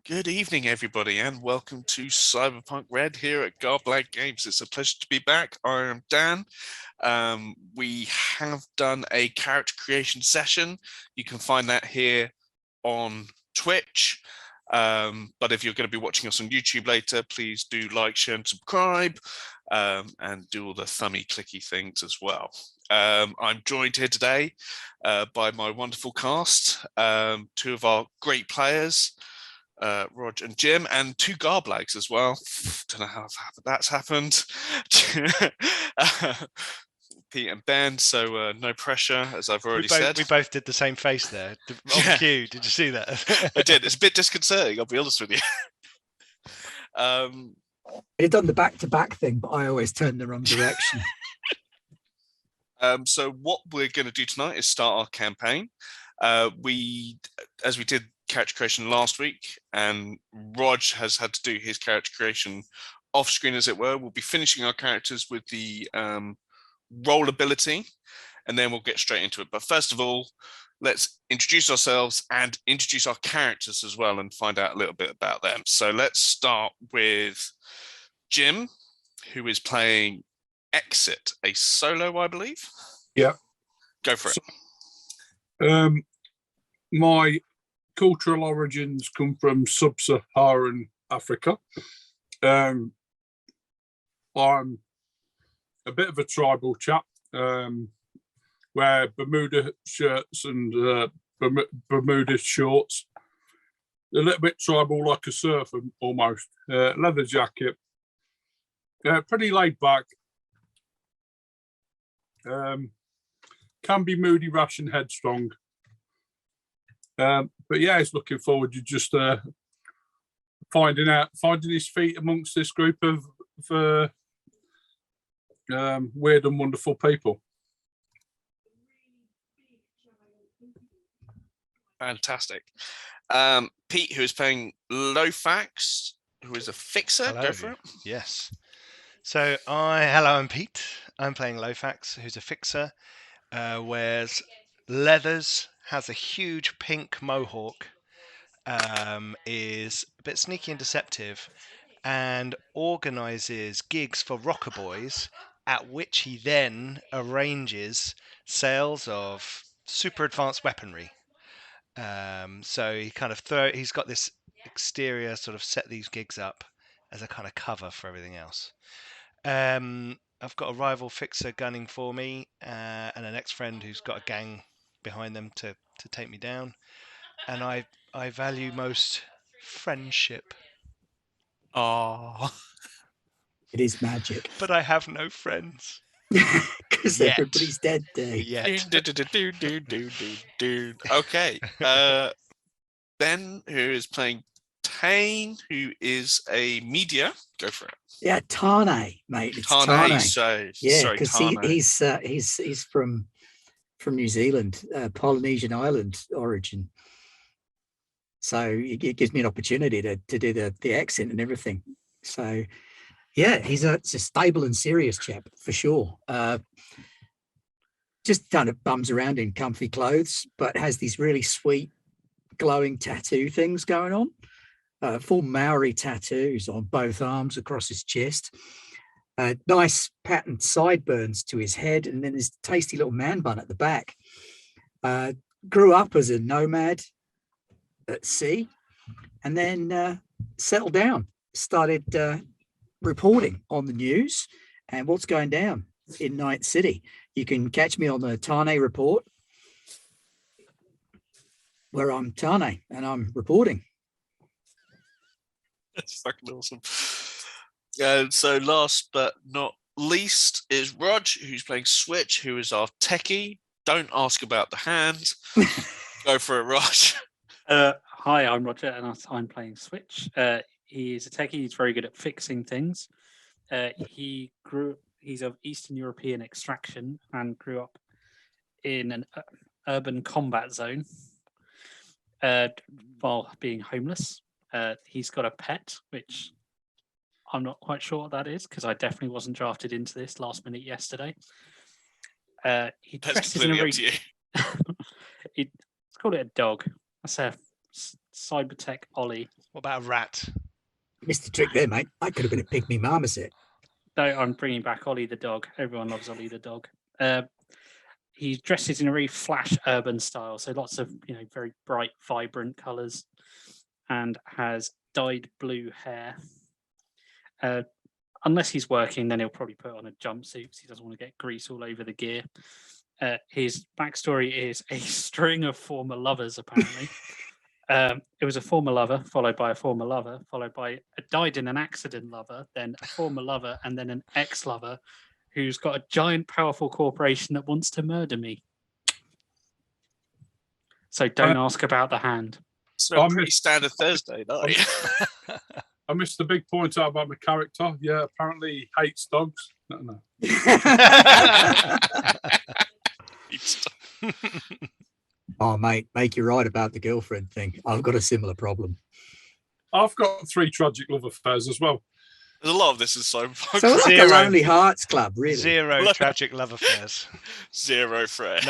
Good evening, everybody, and welcome to Cyberpunk Red here at Garblag Games. It's a pleasure to be back. I am Dan. We have done a character creation session. You can find that here on Twitch. But if you're going to be watching us on YouTube later, please do like, share, and subscribe, and do all the thummy clicky things as well. I'm joined here today by my wonderful cast, two of our great players, Rog and Jim, and two Garblags as well. Don't know how that's happened. Pete and Ben, so no pressure, as I've already said. We both did the same face there on cue. Did you see that? I did. It's a bit disconcerting, I'll be honest with you. They've done the back-to-back thing, but I always turn the wrong direction. So what we're going to do tonight is start our campaign. As we did character creation last week, and Rog has had to do his character creation off screen, as it were. We'll be finishing our characters with the role ability, and then we'll get straight into it. But first of all, let's introduce ourselves and introduce our characters as well and find out a little bit about them. So let's start with Jim, who is playing Exit, a solo, I believe. Yeah. Go for it. My cultural origins come from sub-Saharan Africa. I'm a bit of a tribal chap, wear Bermuda shirts and Bermuda shorts, a little bit tribal, like a surfer almost, leather jacket, pretty laid back, can be moody, rash and headstrong. But yeah, he's looking forward to just finding his feet amongst this group of weird and wonderful people. Fantastic. Pete, who is playing Lofax, who is a fixer. Hello. Go for it. Yes. So I'm Pete. I'm playing Lofax, who's a fixer, wears leathers, has a huge pink mohawk, is a bit sneaky and deceptive, and organises gigs for rocker boys, at which he then arranges sales of super advanced weaponry. So he kind of he's got this exterior sort of set these gigs up as a kind of cover for everything else. I've got a rival fixer gunning for me, and an ex-friend who's got a gang behind them to take me down. And I value most friendship. Oh, It is magic. But I have no friends. Because everybody's dead there. Yet. Okay. Ben, who is playing Tane, who is a media. Go for it. Yeah, Tane, mate. It's Tane. Tane. Yeah, because he's from New Zealand, Polynesian island origin. So it gives me an opportunity to do the accent and everything. So yeah, it's a stable and serious chap for sure. Just kind of bums around in comfy clothes, but has these really sweet, glowing tattoo things going on. Full Maori tattoos on both arms across his chest. Nice patterned sideburns to his head, and then this tasty little man bun at the back. Grew up as a nomad at sea, and then settled down. Started reporting on the news and what's going down in Night City. You can catch me on the Tane Report, where I'm Tane and I'm reporting. That's fucking awesome. So last but not least is Rog, who's playing Switch, who is our techie. Don't ask about the hand. Go for it, Rog. Hi, I'm Roger, and I'm playing Switch. He is a techie. He's very good at fixing things. He's of Eastern European extraction and grew up in an urban combat zone while being homeless. He's got a pet, which I'm not quite sure what that is, because I definitely wasn't drafted into this last minute yesterday. He That's dresses in a completely very... up to you. Let's call it a dog. That's a Cybertech Ollie. What about a rat? Missed the trick there, mate. That could have been a pygmy marmoset. No, I'm bringing back Ollie the dog. Everyone loves Ollie the dog. He dresses in a really flash urban style, so lots of very bright, vibrant colours, and has dyed blue hair. Unless he's working, then he'll probably put on a jumpsuit because he doesn't want to get grease all over the gear. His backstory is a string of former lovers, apparently. It was a former lover, followed by a former lover, followed by a died in an accident lover, then a former lover, and then an ex-lover who's got a giant, powerful corporation that wants to murder me. So don't ask about the hand. So a pretty standard Thursday night. I missed the big point out about my character. Yeah, apparently he hates dogs. No. Oh, mate, make you right about the girlfriend thing. I've got a similar problem. I've got 3 tragic love affairs as well. There's a lot of this in Cyberpunk. So like a Zero. Lonely Hearts Club, really. 0 tragic love affairs. 0 friends.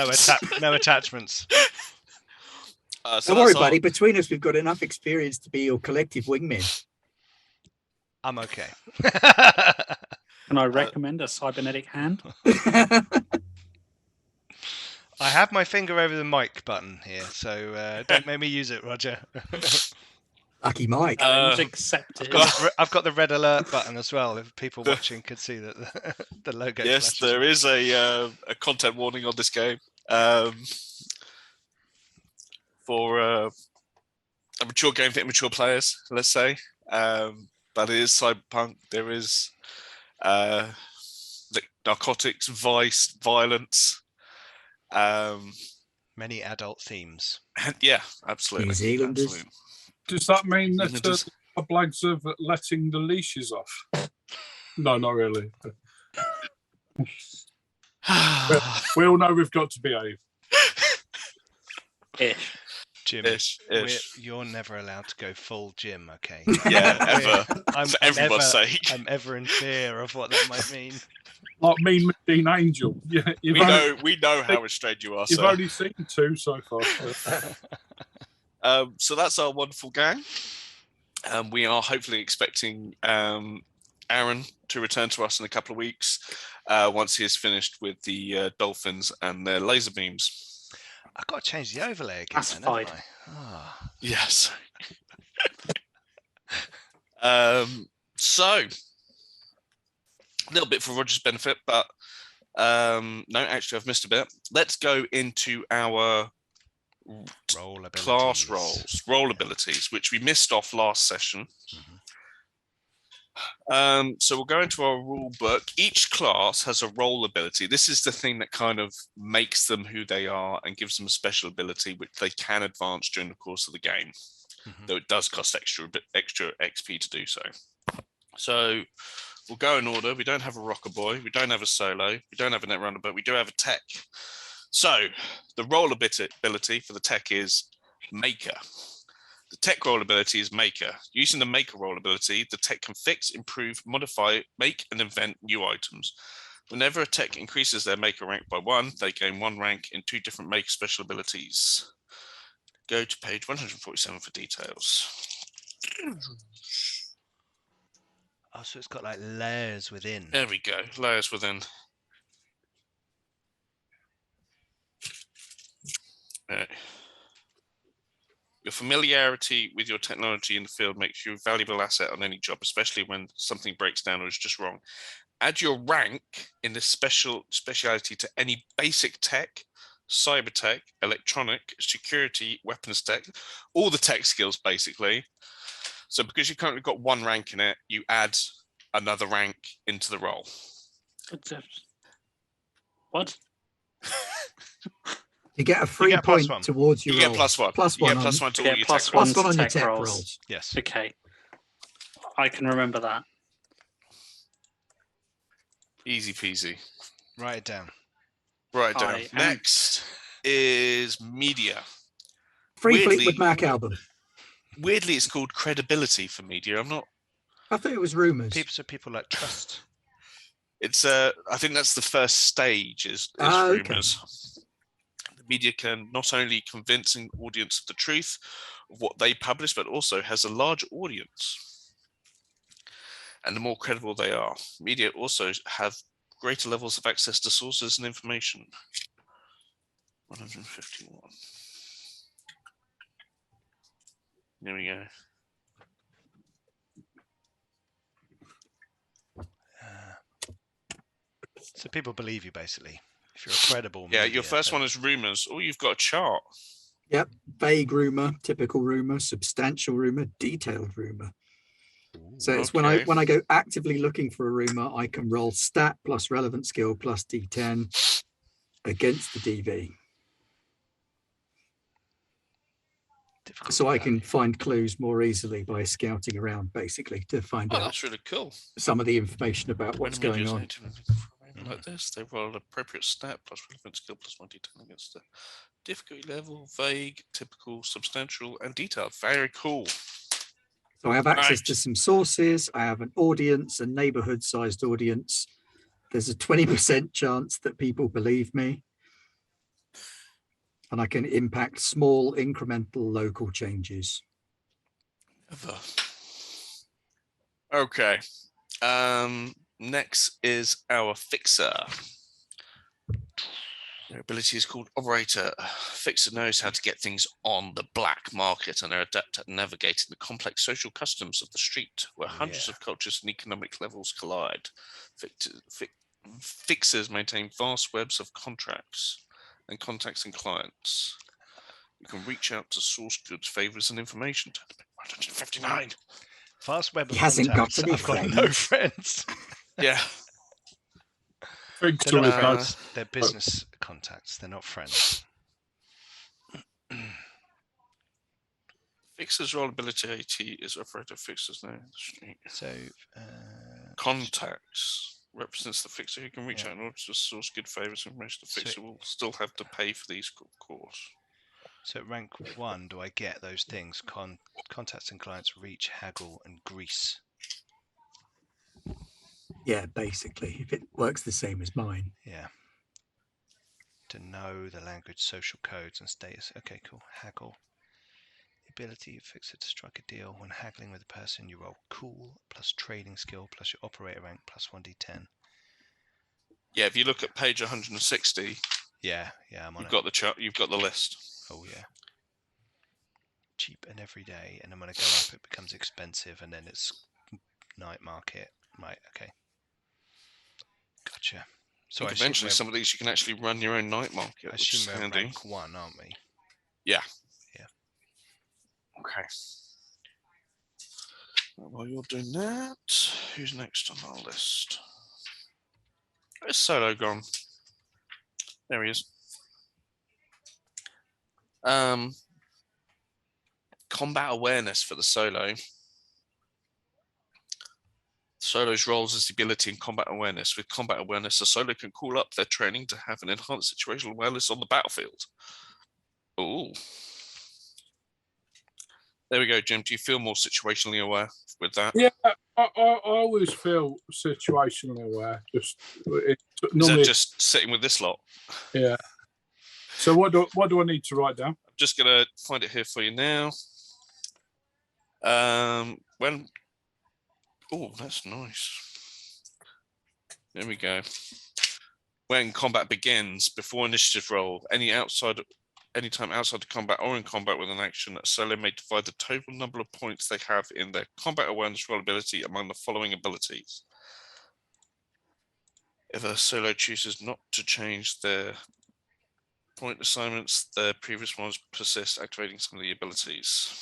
No attachments. So Don't worry, that's our- buddy. Between us, we've got enough experience to be your collective wingmen. I'm okay. Can I recommend a cybernetic hand? I have my finger over the mic button here, so don't make me use it, Roger. Lucky Mike. Challenge accepted. I've got the red alert button as well. If people watching could see that the logo. Yes, flashes. there is a content warning on this game for a mature game for immature players, let's say. But it is Cyberpunk. There is narcotics, vice, violence. Many adult themes. Yeah, absolutely. New Zealanders. Absolutely. Does that mean that Just- the blags of letting the leashes off? No, not really. We all know we've got to behave. Ish. Jim, Ish. you're never allowed to go full Jim, okay? Yeah, ever. I'm, For I'm everyone's ever, sake. I'm ever in fear of what that might mean. Like Mean Machine Angel. Yeah, We know how restrained you are, You've sir. only seen 2 so far. So that's our wonderful gang. We are hopefully expecting Aaron to return to us in a couple of weeks once he is finished with the dolphins and their laser beams. I've got to change the overlay again. Classified. Then, haven't I? Ah. Yes. So, a little bit for Roger's benefit, but no, actually, I've missed a bit. Let's go into our class role abilities, which we missed off last session. So we'll go into our rule book. Each class has a role ability. This is the thing that kind of makes them who they are and gives them a special ability which they can advance during the course of the game, though it does cost extra XP to do so. So we'll go in order. We don't have a rocker boy. We don't have a solo. We don't have a net runner, but we do have a tech. So the role ability for the tech is maker. The tech role ability is maker. Using the maker role ability, the tech can fix, improve, modify, make, and invent new items. Whenever a tech increases their maker rank by 1, they gain 1 rank in 2 different maker special abilities. Go to page 147 for details. Oh, so it's got like layers within. There we go. Layers within. Your familiarity with your technology in the field makes you a valuable asset on any job, especially when something breaks down or is just wrong. Add your rank in this speciality to any basic tech, cyber tech, electronic, security, weapons tech, all the tech skills basically. So because you've currently got 1 rank in it, you add another rank into the role. What? You get a free get point +1. towards your You get roll. +1. Plus You one get on- +1 to Yeah, all your plus tech one rolls. Plus 1 on your tech tech rolls. rolls. Yes. Okay. I can remember that. Easy peasy. Write it down. Right down. I am- Next is media. Free Weirdly- Fleetwood Mac album. Weirdly, it's called credibility for media. I'm not. I thought it was rumours. People like trust. It's I think that's the first stage is Ah, okay. rumors. The Media can not only convince an audience of the truth of what they publish, but also has a large audience. And the more credible they are, media also have greater levels of access to sources and information. 151. There we go. So people believe you, basically. If you're a credible Yeah, media, your first one is rumors. Oh, you've got a chart. Yep. Vague rumor, typical rumor, substantial rumor, detailed rumor. So it's when I go actively looking for a rumor, I can roll stat plus relevant skill plus D10 against the DV. difficult So to I value. can find clues more easily by scouting around, basically, to find Oh, out that's really cool. some of the information about what's When going media's on. active and looking for like this, they roll an appropriate stat plus relevant skill plus 1d10 against the difficulty level, vague, typical, substantial, and detailed. Very cool. So I have access Right. to some sources. I have an audience, a neighborhood-sized audience. There's a 20% chance that people believe me. And I can impact small, incremental, local changes. Okay. Next is our fixer. Their ability is called Operator. Fixer knows how to get things on the black market, and they're adept at navigating the complex social customs of the street, where hundreds of cultures and economic levels collide. Fixers maintain vast webs of contracts and contacts and clients. You can reach out to source goods, favors, and information. 159. Vast web of He hasn't got contacts. any I've got no friends. Yeah. They're Fixer not is friends. They're business contacts. They're not friends. Fixer's role ability is operator fixers now in the street. So Contacts represents the fixer who can reach Yeah. out in order to source good favors and information. The So- fixer will still have to pay for these, of course. So at rank 1, do I get those things? Contacts and clients, reach, haggle, and grease. Yeah, basically, if it works the same as mine. Yeah. To know the language, social codes, and status. Okay, cool. Haggle. Ability of fixer to strike a deal. When haggling with a person, you roll cool plus trading skill plus your operator rank plus 1d10. Yeah, if you look at page 160, Yeah, I'm on you've it. got the chart. You've got the list. Oh yeah. Cheap and everyday, and then when I go up, it becomes expensive, and then it's night market. Right. Okay. Gotcha. So I assume eventually, some of these you can actually run your own night market, I which is assume we're handy. rank 1, aren't we? Yeah. Yeah. Okay. While you're doing that, who's next on our list? Where's Solo gone? There he is. Combat awareness for the Solo. Solo's roles is the ability in combat awareness. With combat awareness, the Solo can call up their training to have an enhanced situational awareness on the battlefield. Oh. There we go, Jim. Do you feel more situationally aware with that? Yeah, I always feel situationally aware. Is that just sitting with this lot? Yeah. So what do I need to write down? I'm just gonna find it here for you now. Oh, that's nice. There we go. When combat begins, before initiative roll, anytime outside of combat or in combat with an action, a Solo may divide the total number of points they have in their combat awareness roll ability among the following abilities. If a Solo chooses not to change their point assignments, their previous ones persist, activating some of the abilities.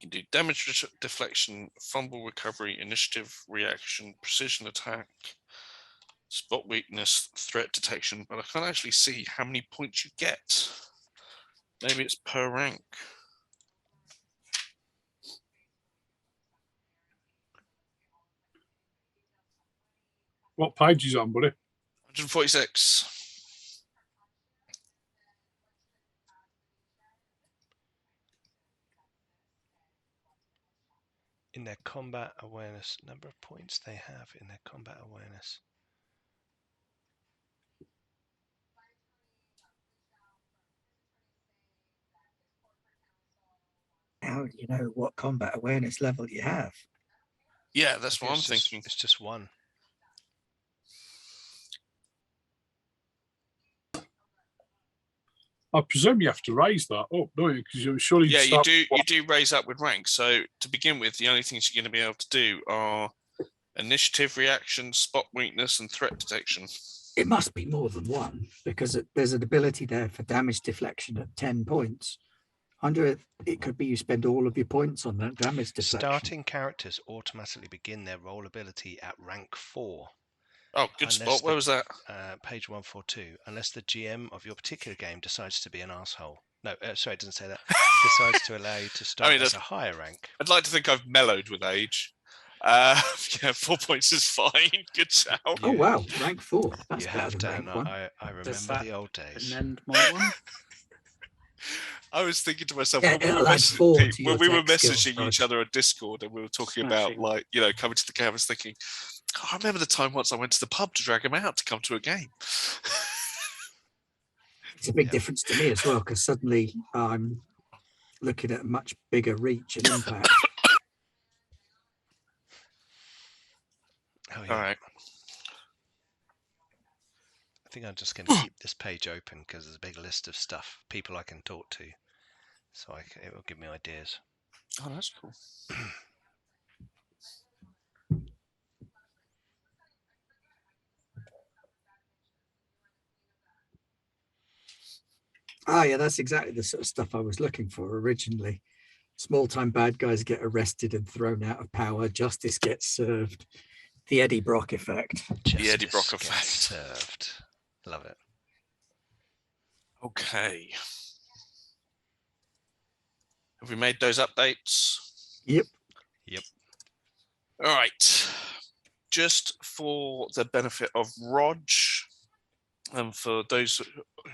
You can do damage deflection, fumble recovery, initiative reaction, precision attack, spot weakness, threat detection, but I can't actually see how many points you get. Maybe it's per rank. What page is on, buddy? 146. In their combat awareness, number of points they have in their combat awareness. how do you know what combat awareness level you have? Yeah, that's I think what I'm it's just- thinking. It's just one. I presume you have to raise that up, don't you? Because you surely Yeah, you start- do. You do raise up with rank. So to begin with, the only things you're going to be able to do are initiative, reaction, spot weakness, and threat detection. It must be more than one because there's an ability there for damage deflection at 10 points. It could be you spend all of your points on that damage deflection. Starting characters automatically begin their roll ability at rank 4. Oh, good Unless spot. Where was that? Page 142. Unless the GM of your particular game decides to be an asshole. No, sorry, it doesn't say that. Decides to allow you to start as a higher rank. I'd like to think I've mellowed with age. Yeah, 4 points is fine. Good shout. Oh wow, rank 4. That's You better have than done. rank 1. I Does remember that the old days. amend my one? I was thinking to myself Yeah, when we were it'll add 4 to your when we were tech skills, messaging each Rog. other on Discord and we were talking Smashing. about coming to the game. I was thinking, I remember the time once I went to the pub to drag him out to come to a game. It's a big Yeah. difference to me as well because suddenly I'm looking at a much bigger reach and impact. Oh, yeah. All right. I think I'm just going to keep this page open because there's a big list of stuff, people I can talk to. So it will give me ideas. Oh, that's cool. Ah, yeah, that's exactly the sort of stuff I was looking for originally. Small-time bad guys get arrested and thrown out of power. Justice gets served. The Eddie Brock effect. The Eddie Brock Justice effect. gets served. Love it. Okay. Have we made those updates? Yep. All right. Just for the benefit of Rog, and for those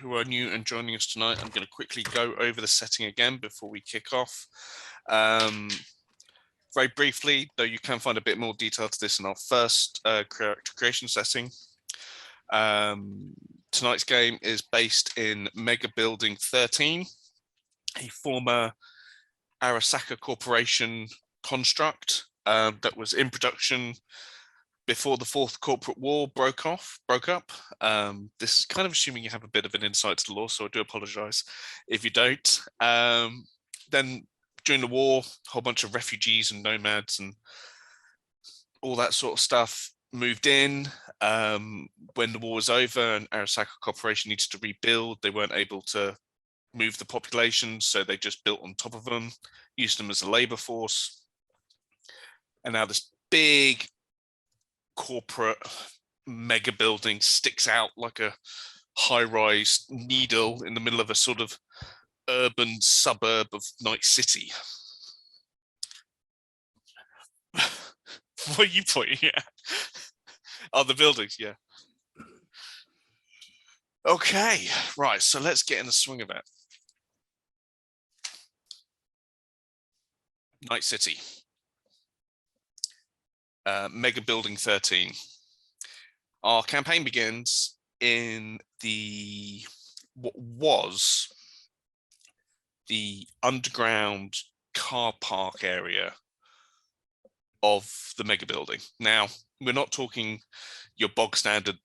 who are new and joining us tonight, I'm going to quickly go over the setting again before we kick off. Very briefly, though you can find a bit more detail to this in our first character creation setting. Tonight's game is based in Mega Building 13, a former Arasaka Corporation construct that was in production before the Fourth Corporate War broke up. This is kind of assuming you have a bit of an insight to the law, so I do apologize if you don't. Then during the war, a whole bunch of refugees and nomads and all that sort of stuff moved in. When the war was over and Arasaka Corporation needed to rebuild, they weren't able to move the population, so they just built on top of them, used them as a labor force. And now this big corporate mega building sticks out like a high-rise needle in the middle of a sort of urban suburb of Night City. What are you pointing at? Oh, the buildings, yeah. Okay, right, so let's get in the swing of it. Night City. Mega Building 13. Our campaign begins in what was the underground car park area of the mega building. Now, we're not talking your bog standard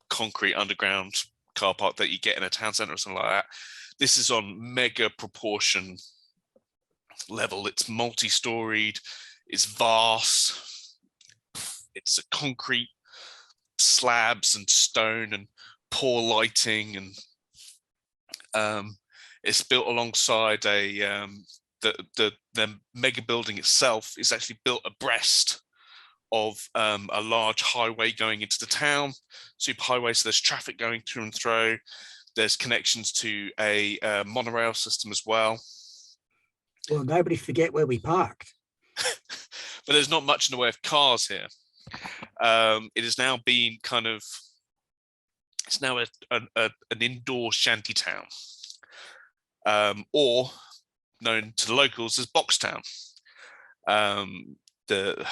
concrete underground car park that you get in a town center or something like that. This is on mega proportion level. It's multi-storied, it's vast, it's a concrete slabs and stone and poor lighting, and it's built alongside the mega building itself is actually built abreast of a large highway going into the town, super highway, so there's traffic going through and through. There's connections to a monorail system as well. Well, nobody forget where we parked. But there's not much in the way of cars here. It has now been it's now an indoor shanty town, or known to the locals as Box Town. The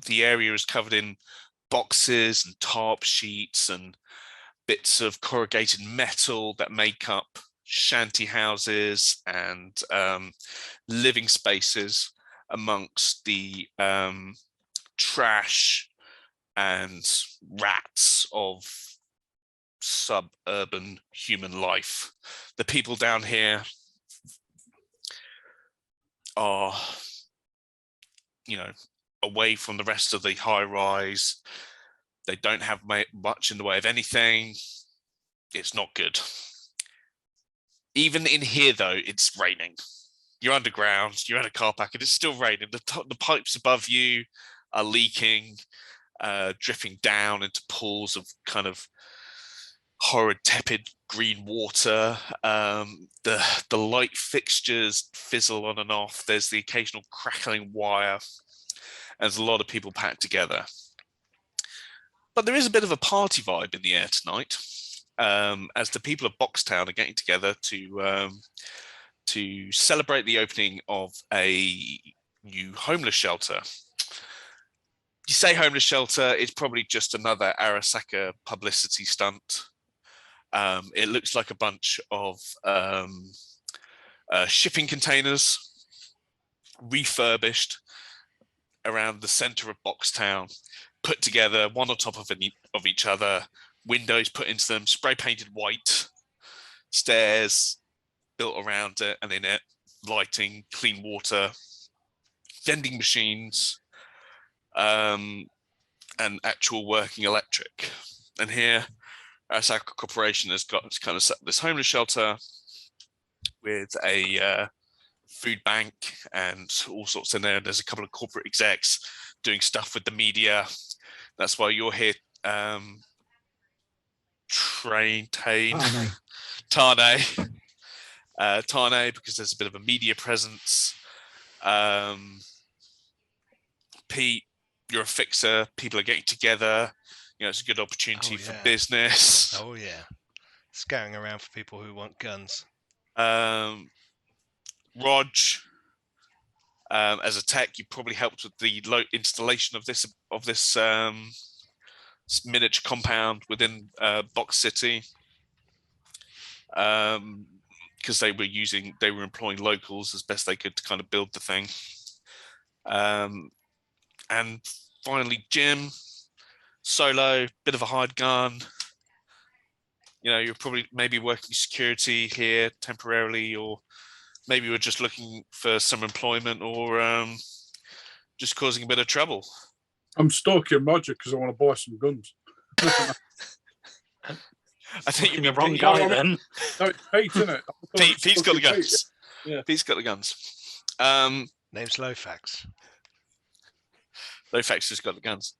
area is covered in boxes and tarp sheets and bits of corrugated metal that make up shanty houses and living spaces amongst the trash and rats of suburban human life. The people down here are, away from the rest of the high rise. They don't have much in the way of anything. It's not good. Even in here, though, it's raining. You're underground, you're in a car park, and it's still raining. The pipes above you are leaking, dripping down into pools of kind of horrid, tepid green water. The light fixtures fizzle on and off. There's the occasional crackling wire. There's a lot of people packed together. But there is a bit of a party vibe in the air tonight, as the people of Boxtown are getting together to celebrate the opening of a new homeless shelter. You say homeless shelter, it's probably just another Arasaka publicity stunt. It looks like a bunch of shipping containers refurbished around the center of Boxtown, put together one on top of each other, windows put into them, spray painted white, stairs built around it and in it, lighting, clean water, vending machines, and actual working electric. And here, Osaka Corporation has got kind of set this homeless shelter with a food bank and all sorts in there. There's a couple of corporate execs doing stuff with the media. That's why you're here, Tane, because there's a bit of a media presence. Pete, you're a fixer. People are getting together. It's a good opportunity for business. Oh yeah, scouting around for people who want guns. Rog, as a tech, you probably helped with the installation of this miniature compound within Box City, because they were employing locals as best they could to kind of build the thing. And finally, Jim, solo, bit of a hired gun. You're probably maybe working security here temporarily, or maybe we're just looking for some employment, or just causing a bit of trouble. I'm stalking Roger because I want to buy some guns. I think you're the wrong guy then. No, it's Pete, isn't it? Pete's got the guns. Yeah. Pete's got the guns. Name's Lofax. Lofax has got the guns.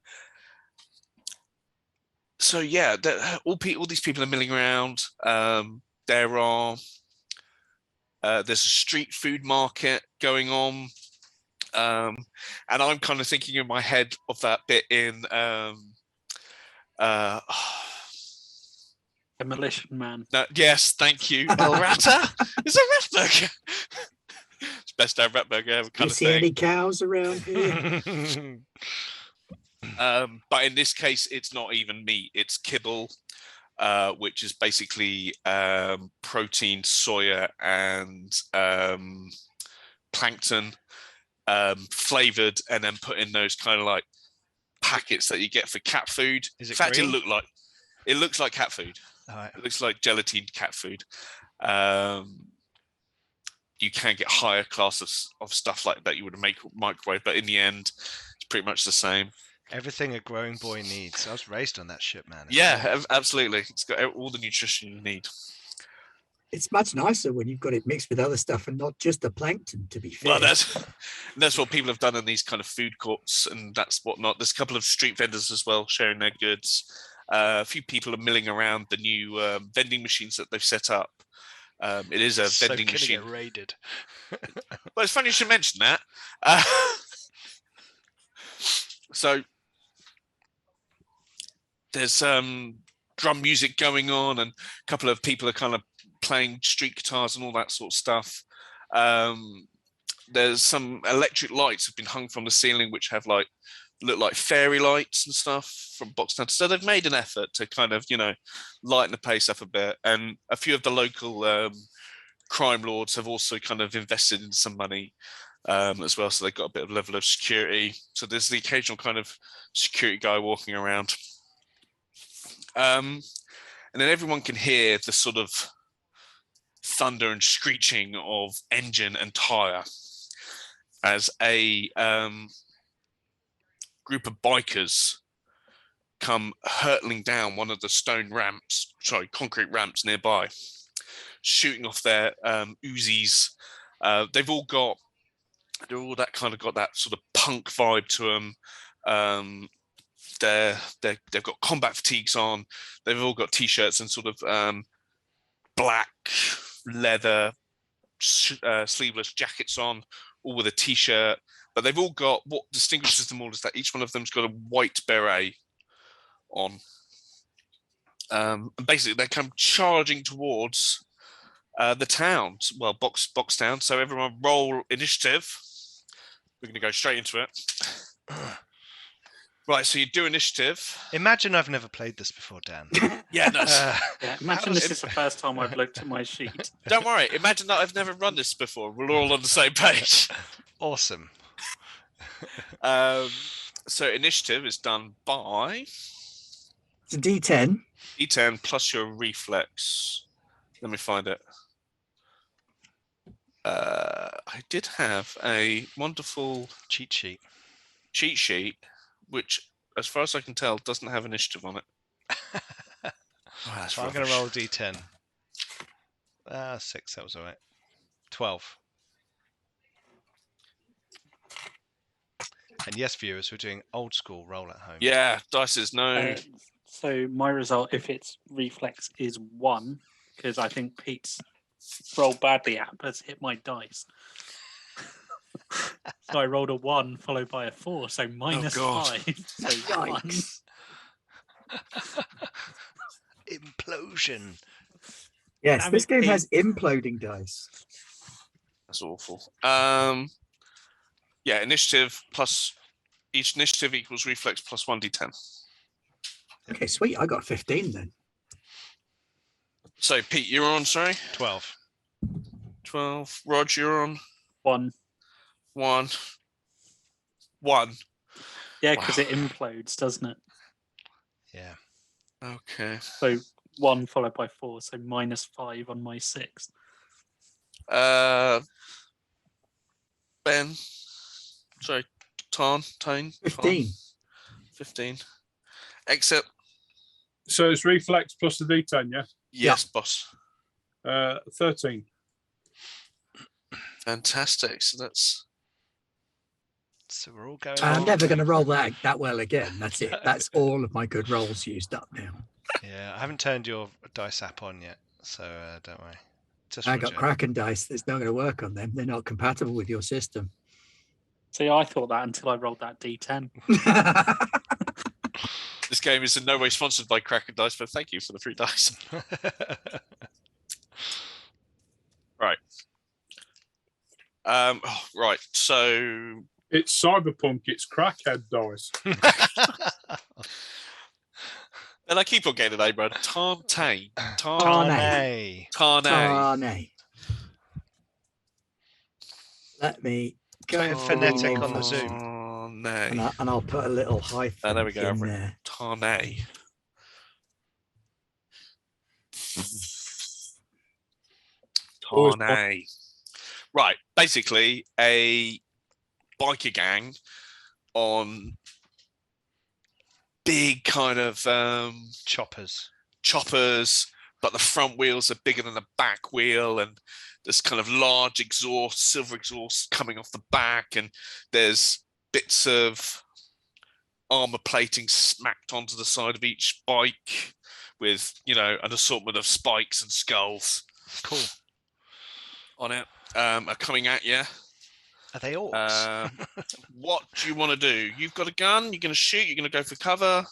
So yeah, all these people are milling around. There's a street food market going on, and I'm kind of thinking in my head of that bit in Demolition Man. Yes, thank you. El Rata is a rat burger. It's best damn rat burger ever, kind You of see thing. any cows around here? But in this case, it's not even meat; it's kibble, which is basically protein, soya, and plankton, flavored, and then put in those kind of like packets that you get for cat food. Is it in fact, green? it looks like cat food. Right. It looks like gelatine cat food. You can get higher classes of stuff like that you would make microwave, but in the end, it's pretty much the same. Everything a growing boy needs. I was raised on that shit, man. Yeah, absolutely. It's got all the nutrition you need. It's much nicer when you've got it mixed with other stuff and not just the plankton, to be fair. Well, that's what people have done in these kind of food courts, and that's whatnot. There's a couple of street vendors as well sharing their goods. A few people are milling around the new vending machines that they've set up. It is a vending machine. Get raided. Well, it's funny you should mention that. So there's drum music going on, and a couple of people are kind of playing street guitars and all that sort of stuff. There's some electric lights have been hung from the ceiling, which have look like fairy lights and stuff from Boxtown. So they've made an effort to kind of, lighten the pace up a bit. And a few of the local crime lords have also kind of invested in some money as well, so they've got a bit of level of security. So there's the occasional kind of security guy walking around, and then everyone can hear the sort of thunder and screeching of engine and tire as a group of bikers come hurtling down one of the concrete ramps nearby, shooting off their Uzis. They're all got that sort of punk vibe to them. They've got combat fatigues on. They've all got t-shirts and sort of black leather sleeveless jackets on, all with a t-shirt. But they've all got, what distinguishes them all is that each one of them's got a white beret on. And basically, they come charging towards the town. Well, box town. So everyone roll initiative. We're going to go straight into it. Right, so you do initiative. Imagine I've never played this before, Dan. Yeah, no. Yeah, imagine this is the first time I've looked at my sheet. Don't worry. Imagine that I've never run this before. We're all on the same page. Awesome. So initiative is done by It's a D10. D10 plus your reflex. Let me find it. I did have a wonderful Cheat sheet. cheat sheet, which, as far as I can tell, doesn't have initiative on it. So I'm going to roll a D10. 6, that was all right. 12. And yes, viewers, we're doing old school roll at home. Yeah, dice is no. So my result, if it's reflex, is 1, because I think Pete's rolled badly at, but hit my dice. So I rolled a 1 followed by a 4, so minus God. 5. So 1. Yikes. Implosion. Yes, Damn this it, game Pete. has imploding dice. That's awful. Yeah, initiative plus each initiative equals reflex plus 1d10. Okay, sweet. I got 15 then. So Pete, you're on. Sorry, 12. 12. Rog, you're on. 1. 1. Yeah, because Wow. it implodes, doesn't it? Yeah. Okay. So 1 followed by 4, so minus 5 on my 6. Ben. Sorry, Tane. 15. 15. Exit. So it's reflex plus the D10, yeah? Yes, boss. 13. Fantastic. So that's So we're all going. I'm on. never going to roll that well again. That's it. That's all of my good rolls used up now. Yeah, I haven't turned your dice app on yet, so don't worry. Just I for a got joke. Kraken dice. That's not going to work on them. They're not compatible with your system. See, I thought that until I rolled that D10. this game is in no way sponsored by Kraken Dice, but thank you for the free dice. Right. Right. So It's Cyberpunk, it's crackhead dice. and I keep on getting the name right. Tane. Tane. Tane. Let me go Try it phonetic on the Zoom. and I'll put a little hyphen there we go. in there. Tane. Always Tane. Right. Basically, a biker gang on big kind of Choppers. but the front wheels are bigger than the back wheel, and there's kind of large exhaust, silver exhaust coming off the back, and there's bits of armor plating smacked onto the side of each bike with, an assortment of spikes and skulls Cool. on it, are coming at you. Are they orcs? What do you want to do? You've got a gun, you're going to shoot, you're going to go for cover.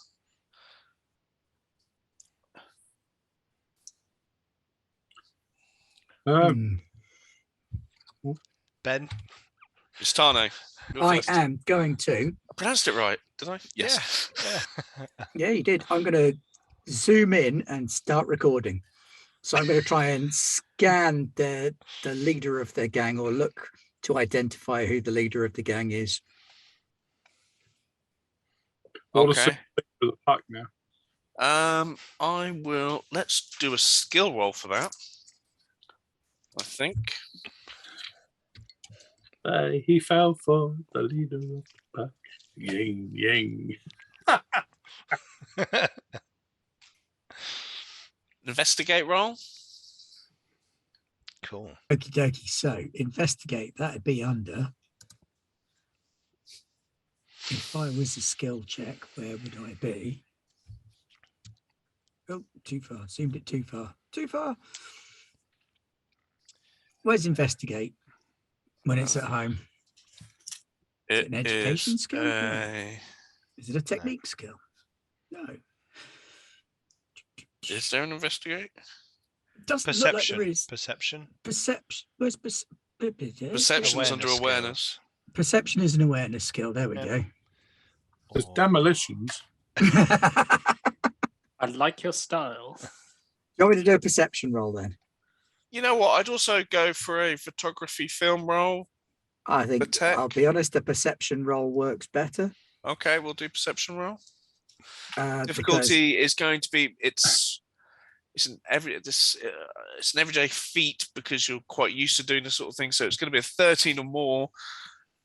Ben? It's Tane. You're I first. am going to. I pronounced it right, did I? Yes. Yeah. Yeah, you did. I'm going to zoom in and start recording. So I'm going to try and scan the leader of their gang, or look to identify who the leader of the gang is. What a Okay. for the pack now. I will. Let's do a skill roll for that. I think. He fell for the leader of the pack. Ying, ying. Investigate roll. Cool. Okie dokie. So investigate, that'd be under. If I was a skill check, where would I be? Oh, too far. Zoomed it too far. Too far. Where's investigate when it's at home? Is it an education skill? No. Is it a technique skill? No. Is there an investigate? Doesn't look like there is. Perception. Perception. Where's Perception's under Awareness awareness. Perception is an awareness skill. There we go. There's demolitions. I like your style. You want me to do a perception roll then? You know what? I'd also go for a photography film roll. I think, tech. I'll be honest, the perception roll works better. Okay, we'll do perception roll. Because Difficulty is going to be it's an everyday feat because you're quite used to doing this sort of thing. So it's going to be a 13 or more,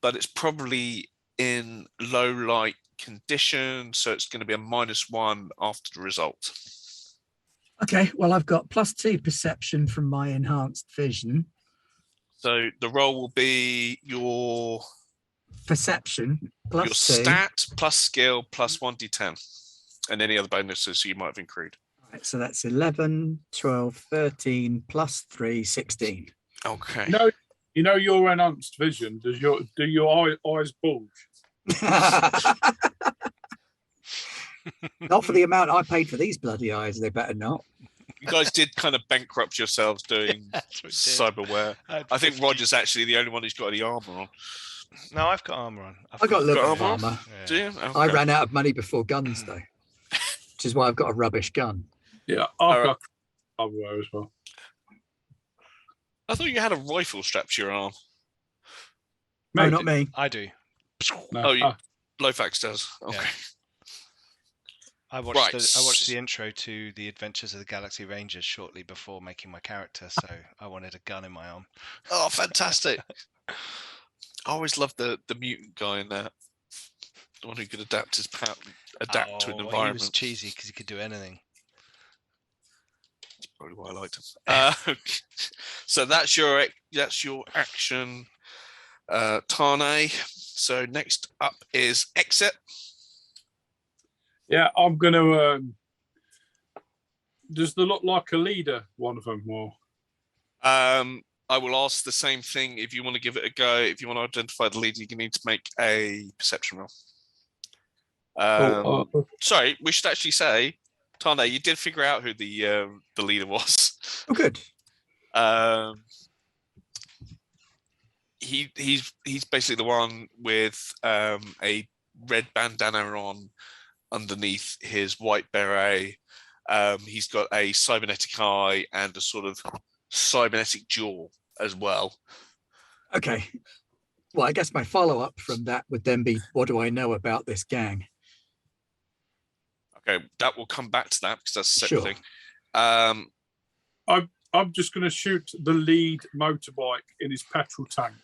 but it's probably in low light condition, so it's going to be a -1 after the result. Okay, well, I've got +2 perception from my enhanced vision. So the roll will be your Perception +2. your stat plus skill plus 1d10, and any other bonuses you might have accrued. Right, so that's 11, 12, 13 +3, 16. Okay. You know your enhanced vision. Do your eyes bulge? Not for the amount I paid for these bloody eyes. They better not. You guys did kind of bankrupt yourselves doing That's what we did. cyberware. I think Roger's actually the only one who's got any armor on. No, I've got armor on. I got a little bit of armor? armor. Yeah. Do you? I Okay. ran out of money before guns, though, which is why I've got a rubbish gun. Yeah, I've got hardware as well. I thought you had a rifle strapped to your arm. No, Mate, not me. I do. No. Oh, Lofax does. Okay. Yeah. I watched the intro to the Adventures of the Galaxy Rangers shortly before making my character, so I wanted a gun in my arm. Oh, fantastic! I always loved the mutant guy in that. The one who could adapt his to an He environment. was cheesy because he could do anything. That's probably why I liked him. So that's your action, Tane. So next up is exit. Yeah, I'm going to. Does there look like a leader? One of them, or I will ask the same thing if you want to give it a go. If you want to identify the leader, you need to make a perception roll. Sorry, we should actually say, Tane, you did figure out who the leader was. Oh, good. He's basically the one with a red bandana on underneath his white beret. He's got a cybernetic eye and a sort of cybernetic jaw as well. Okay. Well, I guess my follow-up from that would then be, what do I know about this gang? Okay, that will come back to that because that's a separate Sure. thing. I'm just going to shoot the lead motorbike in his petrol tank.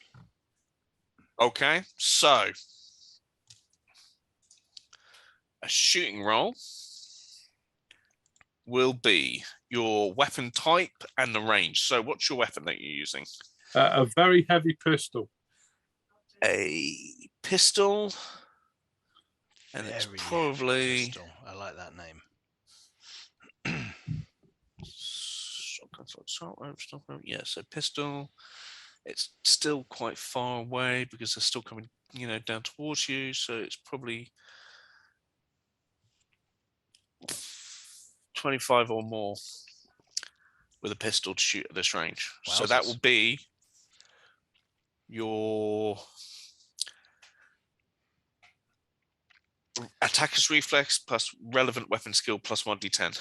Okay, so a shooting roll will be your weapon type and the range. So what's your weapon that you're using? A very heavy pistol. A pistol. And it's Very probably... pistol. I like that name. Yeah, so pistol. It's still quite far away because they're still coming, down towards you. So it's probably 25 or more with a pistol to shoot at this range. Wowzers. So that will be your attacker's reflex plus relevant weapon skill plus 1d10.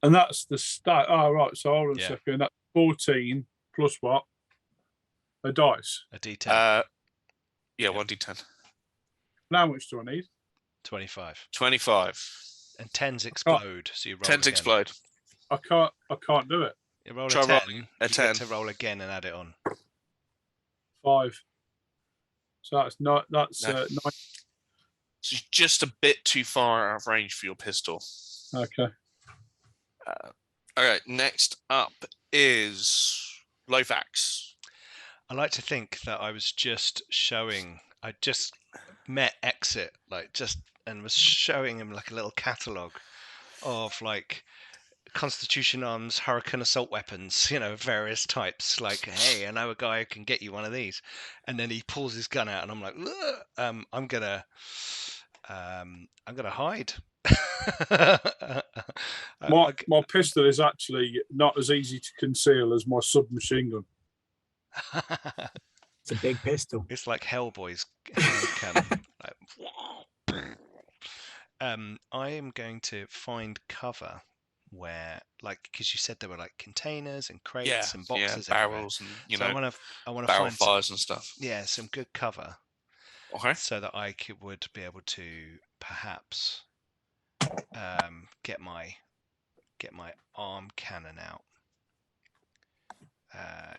And that's the stat. Oh, right. So hold on Yeah. a second. That's 14 plus what? A dice. A D10. Yeah, Yep. 1d10. And how much do I need? 25. 25. And 10s explode, so you roll 10s again. explode. I can't do it. You roll Try a 10, rolling a you 10. get to roll again and add it on. 5. So that's not. That's No. 9. So it's just a bit too far out of range for your pistol. Okay. All right, next up is Lofax. I like to think that I was just showing. I just met Exit, and was showing him like a little catalogue of like Constitution arms, Hurricane assault weapons, various types. Like, hey, I know a guy who can get you one of these. And then he pulls his gun out, and I'm like, I'm gonna hide. My pistol is actually not as easy to conceal as my submachine gun. It's a big pistol. It's like Hellboy's hand cannon. I am going to find cover where, because you said there were like containers and crates and boxes, barrels everywhere. and I want to barrel find fires and stuff. some good cover, Okay. so that I would be able to perhaps get my arm cannon out.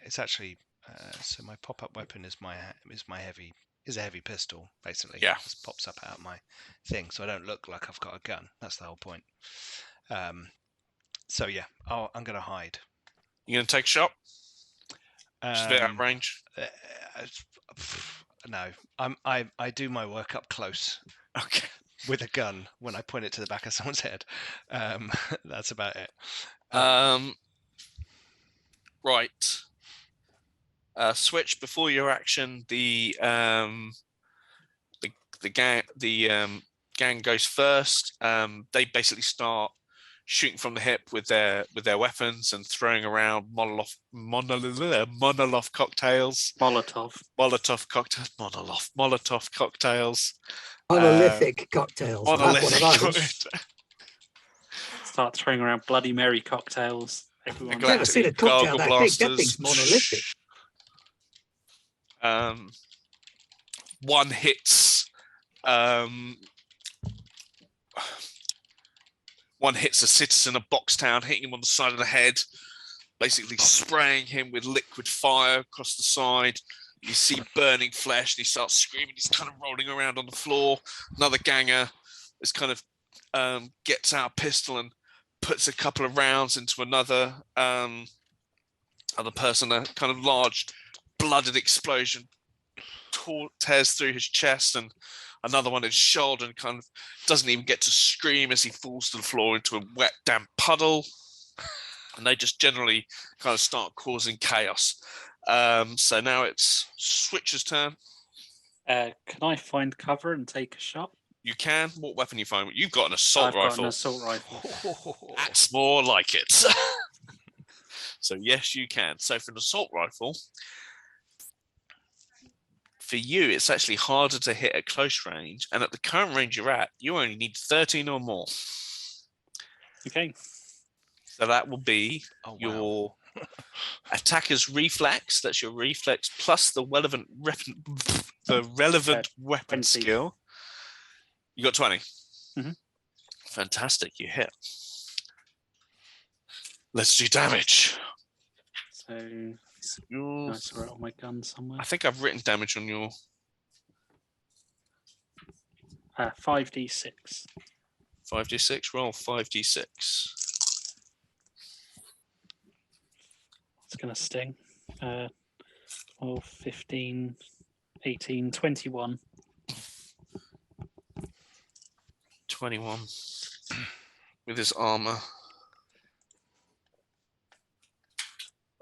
It's actually so my pop-up weapon is a heavy pistol, basically. Yeah. It just pops up out of my thing, so I don't look like I've got a gun. That's the whole point. So yeah, I'm gonna hide. You gonna take a shot? Just a bit out of range. No, I do my work up close. Okay. With a gun when I point it to the back of someone's head. That's about it. Right. Switch before your action. The gang goes first. They basically start shooting from the hip with their weapons and throwing around Molotov cocktails. Molotov cocktails. Monolithic cocktails. Monolithic I'll have one of those. Start throwing around Bloody Mary cocktails. Everyone. I've never seen a cocktail that big. That thing's monolithic. One hits. One hits a citizen of Boxtown, hitting him on the side of the head, basically spraying him with liquid fire across the side. You see burning flesh, and he starts screaming. He's kind of rolling around on the floor. Another ganger is kind of gets out a pistol and puts a couple of rounds into other person. A kind of large blooded explosion tears through his chest, and another one in his shoulder, and kind of doesn't even get to scream as he falls to the floor into a wet, damp puddle. And they just generally kind of start causing chaos. So now it's Switch's turn. Can I find cover and take a shot? You can. What weapon you find? You've got an assault I've rifle. got an assault rifle. That's more like it. So yes, you can. So for an assault rifle, for you, it's actually harder to hit at close range. And at the current range you're at, you only need 13 or more. Okay. So that will be your attacker's reflex. That's your reflex plus the relevant weapon 20. skill. You got 20. Mm-hmm. Fantastic. You hit. Let's do damage. So I write on my gun somewhere. I think I've written damage on your 5d6. 5d6. Roll 5d6. It's going to sting. 12, 15, 18, 21. 21 with his armor.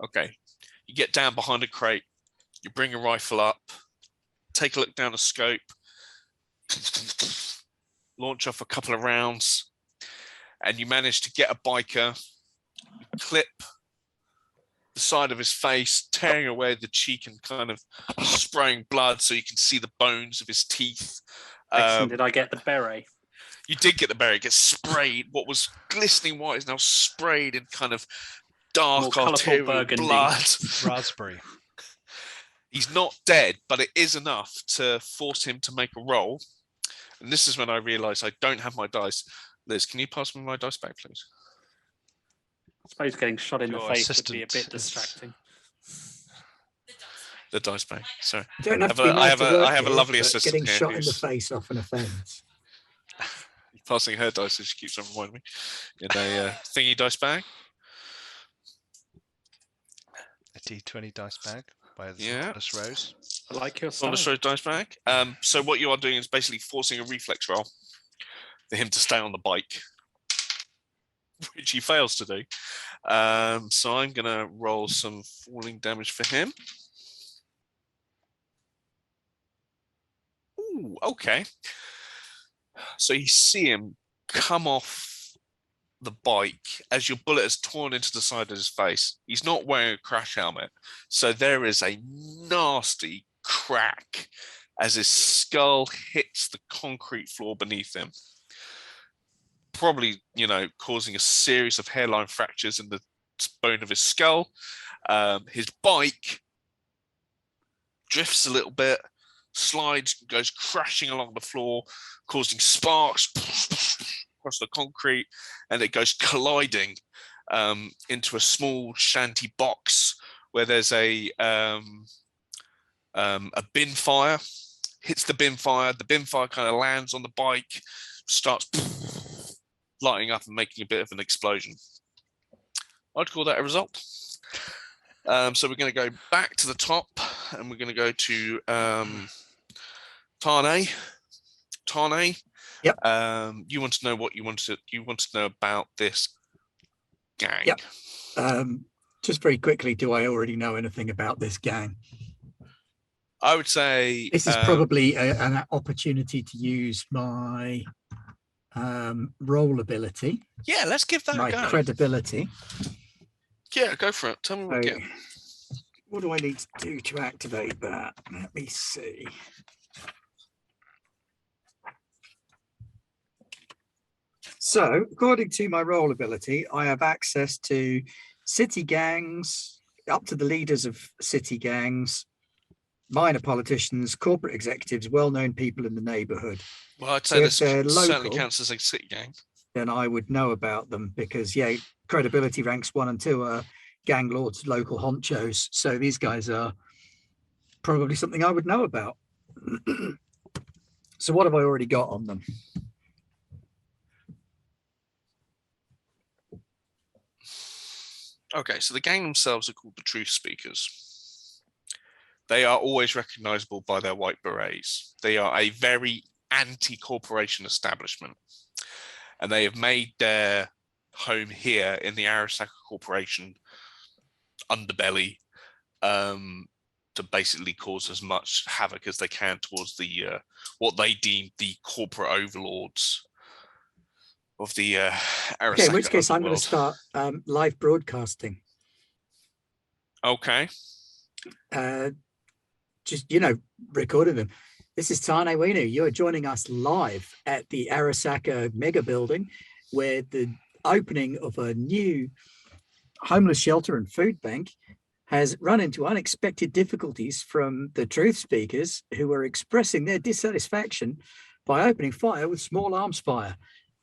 Okay. You get down behind a crate. You bring your rifle up. Take a look down the scope. Launch off a couple of rounds. And you manage to get a biker. Clip the side of his face, tearing away the cheek and kind of spraying blood so you can see the bones of his teeth. Excellent. Did I get the beret? You did get the berry. It gets sprayed. What was glistening white is now sprayed in kind of dark More colourful arterial burgundy. blood. Raspberry. He's not dead, but it is enough to force him to make a roll. And this is when I realised I don't have my dice. Liz, can you pass me my dice back, please? I suppose getting shot in the Your face would be a assistant bit is- distracting. The dice bag. Sorry. You don't have Have to be a- I mad have to a- work I have a here, lovely but assistant getting here shot in the who's- face off an offence. Passing her dice as she keeps on reminding me in a thingy dice bag. A D20 dice bag by the Yeah. Thomas Rose. I like your style. On the straight dice bag. So what you are doing is basically forcing a reflex roll for him to stay on the bike, which he fails to do. So I'm going to roll some falling damage for him. Ooh, okay. So you see him come off the bike as your bullet has torn into the side of his face. He's not wearing a crash helmet, so there is a nasty crack as his skull hits the concrete floor beneath him, probably, causing a series of hairline fractures in the bone of his skull. His bike drifts a little bit, slides, goes crashing along the floor, causing sparks across the concrete, and it goes colliding into a small shanty box where there's a bin fire. Hits the bin fire. The bin fire kind of lands on the bike, starts lighting up and making a bit of an explosion. I'd call that a result. So we're going to go back to the top, and we're going to go to Tane. Tane. Yep. You want to know what you want to know about this gang. Yep. Just very quickly, do I already know anything about this gang? I would say This is probably an opportunity to use my roll ability, yeah, let's give that my a go. credibility. Yeah, go for it. Tell me what you So, get. what do I need to do to activate that? Let me see. So, according to my roll ability, I have access to city gangs, up to the leaders of city gangs, minor politicians, corporate executives, well-known people in the neighborhood. Well, I'd So say if this they're certainly local- counts as a city gang. Then I would know about them because, yeah, credibility ranks 1 and 2 are gang lords, local honchos. So these guys are probably something I would know about. So what have I already got on them? Okay, so the gang themselves are called the Truth Speakers. They are always recognizable by their white berets. They are a very anti-corporation establishment, and they have made their home here in the Arasaka Corporation underbelly to basically cause as much havoc as they can towards the what they deem the corporate overlords of the Arasaka. Okay, in which case I'm going underworld. to start live broadcasting. Okay. Just, recording them. This is Tane Winu. You are joining us live at the Arasaka mega building, where the opening of a new homeless shelter and food bank has run into unexpected difficulties from the truth speakers, who are expressing their dissatisfaction by opening fire with small arms fire.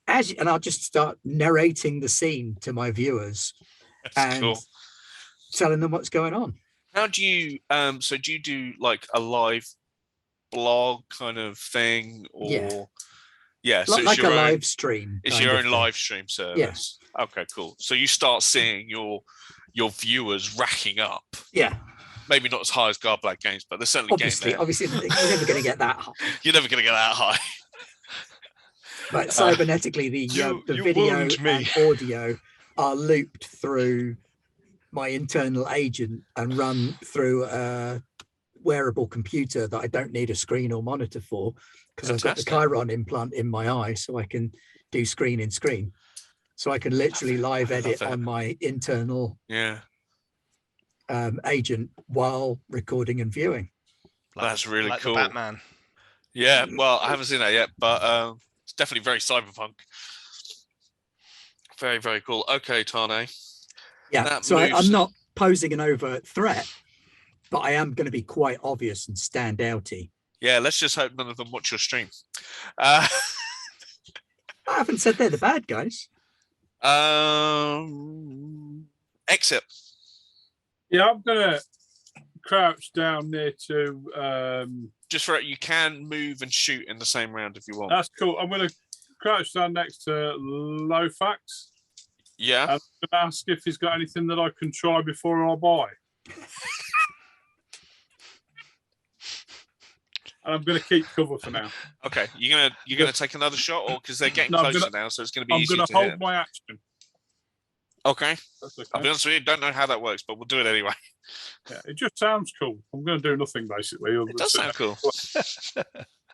And I'll just start narrating the scene to my viewers. That's and cool. telling them what's going on. How do you so do you do like a live blog kind of thing, or so it's Like a your own, live stream. it's kind your of own thing. live stream service? Okay, cool. So you start seeing your viewers racking up, Yeah, maybe not as high as God Black Games, but they're certainly getting obviously, there. you're never going to get that high. You're never going to get that high. But cybernetically, the you video wound me. and audio are looped through my internal agent and run through a wearable computer that I don't need a screen or monitor for, because I've got the Fantastic. Chiron implant in my eye, so I can do screen in screen. So I can literally live I love edit it. on my internal Yeah, agent while recording and viewing. that's really like cool. The Batman. Yeah, well, I haven't seen that yet, but it's definitely very cyberpunk. Very, very cool. Okay, Tane. Yeah. That So moves- I'm not posing an overt threat, but I am going to be quite obvious and stand outy. Yeah, let's just hope none of them watch your stream. I haven't said they're the bad guys. Exit. Yeah, I'm gonna crouch down near to. Just for it, you can move and shoot in the same round if you want. That's cool. I'm gonna crouch down next to Lofax. Yeah. I'm gonna ask if he's got anything that I can try before I buy. And I'm gonna keep cover for now. Okay. You're gonna take another shot, or because they're getting No, I'm closer gonna- now, so it's gonna be I'm easier gonna to hold hit. my action. Okay. That's okay. I'll be honest with you, don't know how that works, but we'll do it anyway. Yeah, it just sounds cool. I'm gonna do nothing basically. It does sound cool.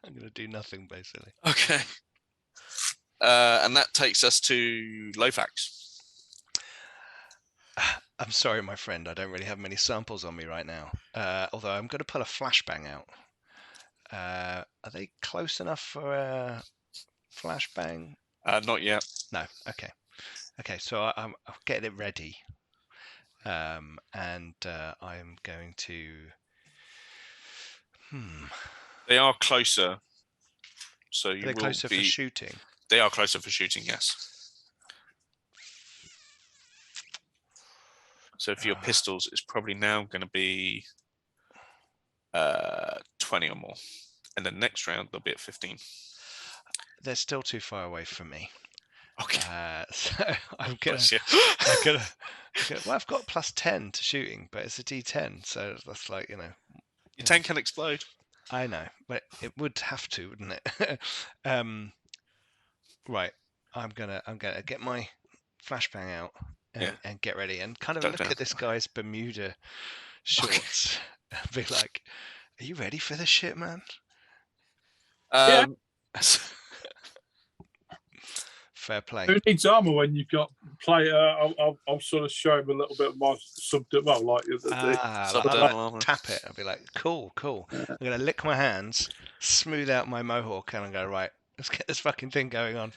I'm going to do nothing, basically. Okay. And that takes us to Lofax. I'm sorry, my friend. I don't really have many samples on me right now. Although I'm going to pull a flashbang out. Are they close enough for a flashbang? Not yet. No. Okay. Okay. So I'm getting it ready. And I'm going to. They are closer. So Are you they will closer be. for shooting? They are closer for shooting, yes. So for your pistols, it's probably now going to be 20 or more. And the next round, they'll be at 15. They're still too far away from me. Okay. So I'm gonna. Bless you. Well, I've got +10 to shooting, but it's a D10, so that's like Your tank can explode. I know, but it would have to, wouldn't it? Right. I'm gonna get my flashbang out and get ready and kind of Don't look doubt. at this guy's Bermuda shorts and be like, "Are you ready for this shit, man?" Fair play. Who needs armor when you've got play? I'll sort of show him a little bit of my well, like Subdermal armor. Tap it. I'll be like, cool. I'm gonna lick my hands, smooth out my mohawk, and I go, right, let's get this fucking thing going on.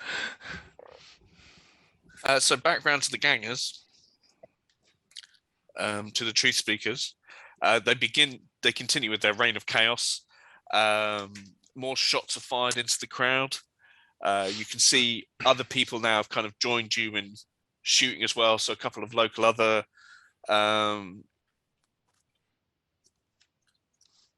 So back round to the gangers, to the truth speakers. They continue with their reign of chaos. More shots are fired into the crowd. You can see other people now have kind of joined you in shooting as well. So a couple of local other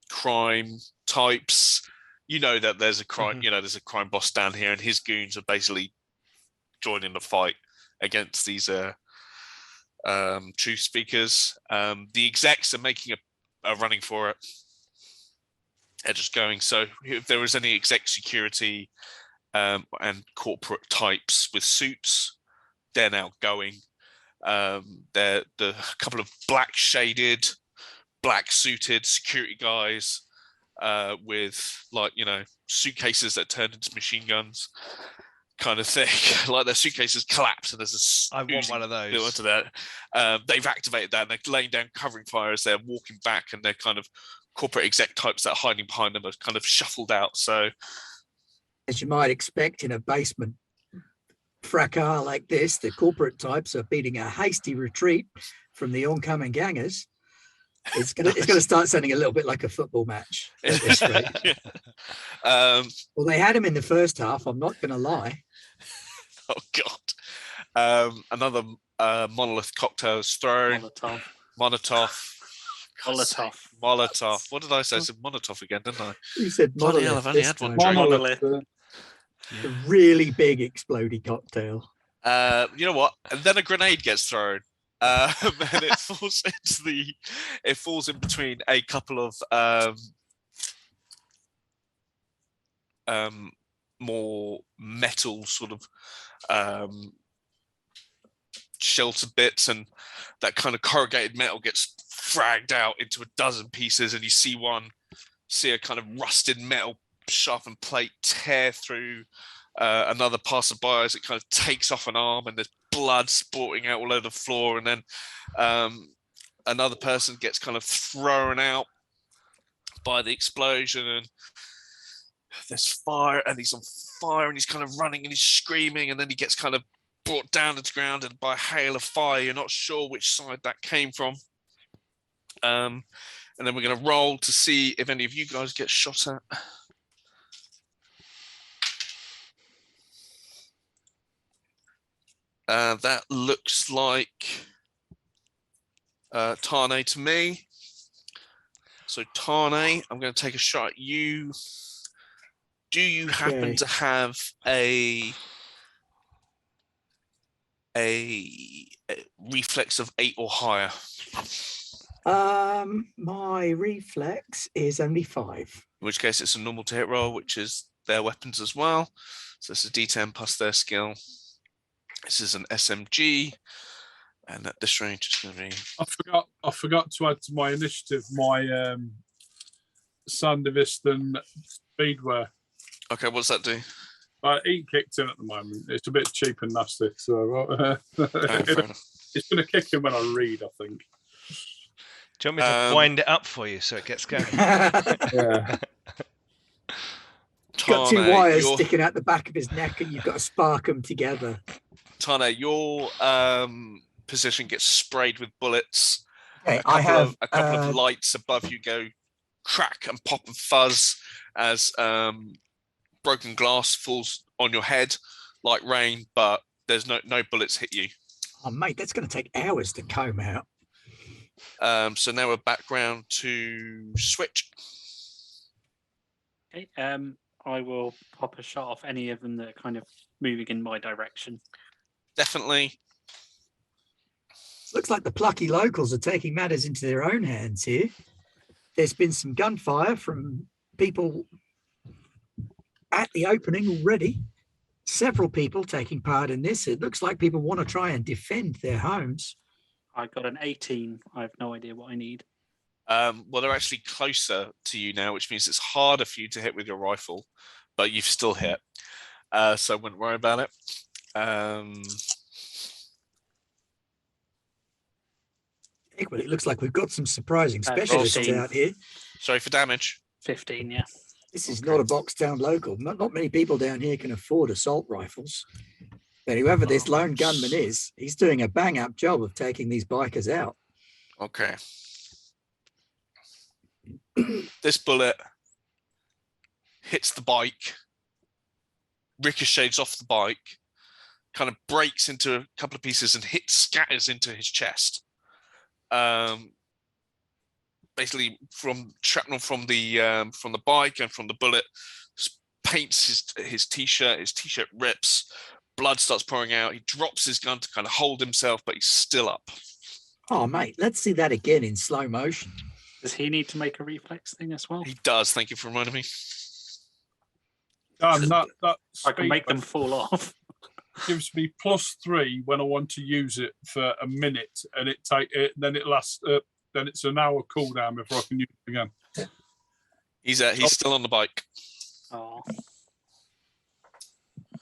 crime types. You know that there's a crime. Mhm. You know there's a crime boss down here, and his goons are basically joining the fight against these truth speakers. The execs are making a running for it. They're just going. So if there was any exec security and corporate types with suits, they're now going. They're the couple of black shaded, black suited security guys with suitcases that turned into machine guns, kind of thing. Like their suitcases collapse and there's a I want one of those. built into that. They've activated that and they're laying down covering fire as they're walking back, and they're kind of corporate exec types that are hiding behind them are kind of shuffled out. So As you might expect in a basement fracas like this, the corporate types are beating a hasty retreat from the oncoming gangers. It's gonna start sounding a little bit like a football match at this rate. Well, they had him in the first half. I'm not gonna lie. Oh God! Another monolith cocktail is thrown. Molotov. What did I say? I said Molotov again, didn't I? You said Bloody hell, monolith. I've only this had one time. drink. Monolith. A really big explodey cocktail. You know what? And then a grenade gets thrown, and it falls in between a couple of more metal sort of shelter bits, and that kind of corrugated metal gets fragged out into a dozen pieces, and you see a kind of rusted metal sharpened plate tear through another passerby as it kind of takes off an arm, and there's blood sporting out all over the floor, and then another person gets kind of thrown out by the explosion, and there's fire, and he's on fire, and he's kind of running and he's screaming, and then he gets kind of brought down to the ground and by a hail of fire. You're not sure which side that came from. And then we're going to roll to see if any of you guys get shot at. That looks like Tane to me. So Tane, I'm going to take a shot at you. Do you happen to have a reflex of 8 or higher? My reflex is only 5. In which case it's a normal to hit roll, which is their weapons as well. So it's a D10 plus their skill. This is an SMG, and at this range it's going to be. I forgot to add to my initiative my Sandevistan speedwear. Okay, what's that do? Heat kicked in at the moment. It's a bit cheap and nasty, so it's going to kick in when I read, I think. Do you want me to wind it up for you so it gets going? Yeah. Got 2 wires sticking out the back of his neck, and you've got to spark them together. Tane, your position gets sprayed with bullets. Okay, a couple of lights above you go crack and pop and fuzz as broken glass falls on your head like rain, but there's no bullets hit you. Oh, mate, that's going to take hours to comb out. So now we're back round to Switch. Okay, I will pop a shot off any of them that are kind of moving in my direction. Definitely. Looks like the plucky locals are taking matters into their own hands here. There's been some gunfire from people at the opening already. Several people taking part in this. It looks like people want to try and defend their homes. I got an 18. I have no idea what I need. Well, they're actually closer to you now, which means it's harder for you to hit with your rifle, but you've still hit. So I wouldn't worry about it. Well, it looks like we've got some surprising specialists 15. out here. Sorry for damage. 15, yeah. This is not a box town local. Not many people down here can afford assault rifles. But whoever this lone gunman is, he's doing a bang-up job of taking these bikers out. Okay. This bullet hits the bike, ricochets off the bike, kind of breaks into a couple of pieces and scatters into his chest. Basically, from shrapnel from the bike and from the bullet, paints his t-shirt. His t-shirt rips. Blood starts pouring out. He drops his gun to kind of hold himself, but he's still up. Oh, mate, let's see that again in slow motion. Does he need to make a reflex thing as well? He does. Thank you for reminding me. That I can make them fall off. gives me +3 when I want to use it for a minute, and then it lasts. Then it's an hour cooldown before I can use it again. He's still on the bike. Oh.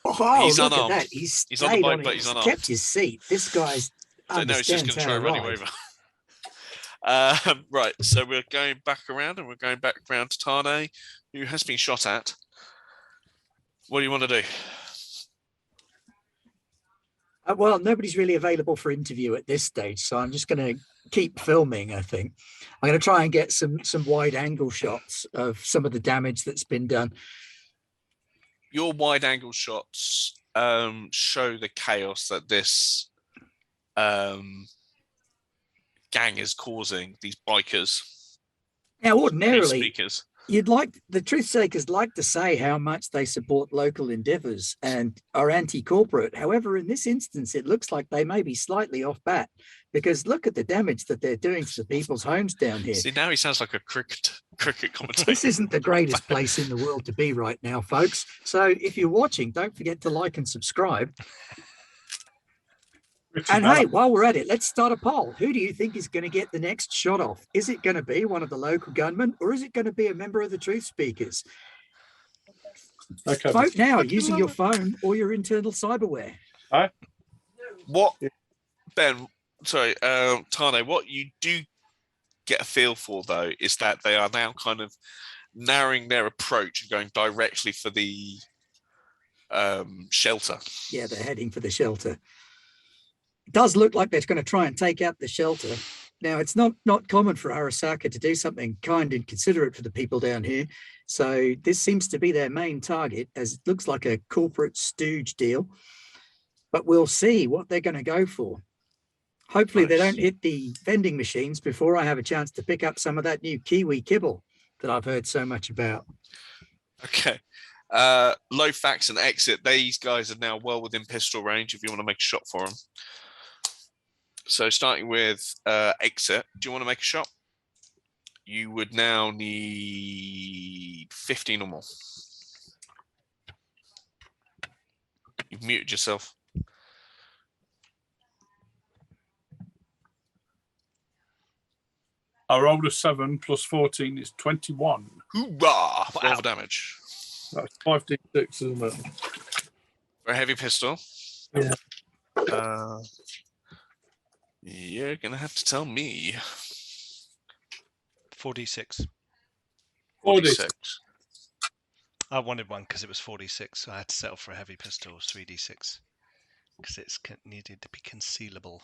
Oh, He's look unarmed. at that. He's on the bike, on but it. he's He's unarmed. kept his seat. This guy's So no, he's just going to try running over. Right, so we're going back around, and we're going back around to Tane, who has been shot at. What do you want to do? Well, nobody's really available for interview at this stage, so I'm just going to keep filming, I think. I'm going to try and get some wide angle shots of some of the damage that's been done. Your wide angle shots show the chaos that this gang is causing, these bikers. Now, ordinarily, speakers. the truth sakers like to say how much they support local endeavours and are anti-corporate. However, in this instance, it looks like they may be slightly off bat, because look at the damage that they're doing to the people's homes down here. See, now he sounds like a cricket commentator. This isn't the greatest place in the world to be right now, folks. So if you're watching, don't forget to like and subscribe. And hey, while we're at it, let's start a poll. Who do you think is going to get the next shot off? Is it going to be one of the local gunmen, or is it going to be a member of the Truth Speakers? Okay. Vote now using your phone or your internal cyberware. What, Ben? Sorry, Tane. What you do get a feel for, though, is that they are now kind of narrowing their approach and going directly for the shelter. Yeah, they're heading for the shelter. It does look like they're going to try and take out the shelter. Now, it's not common for Arasaka to do something kind and considerate for the people down here. So this seems to be their main target, as it looks like a corporate stooge deal. But we'll see what they're going to go for. Hopefully they don't hit the vending machines before I have a chance to pick up some of that new kiwi kibble that I've heard so much about. Okay. Lofax and Exit, these guys are now well within pistol range if you want to make a shot for them. So starting with Exit, do you want to make a shot? You would now need 15 or more. You've muted yourself. I rolled a 7 plus 14 is 21. Hoorah! Roll for damage. That's 5d6, isn't it? For a heavy pistol. Yeah. You're going to have to tell me. 4d6. 46. I wanted one because it was 46, so I had to settle for a heavy pistol, 3d6, because it's needed to be concealable.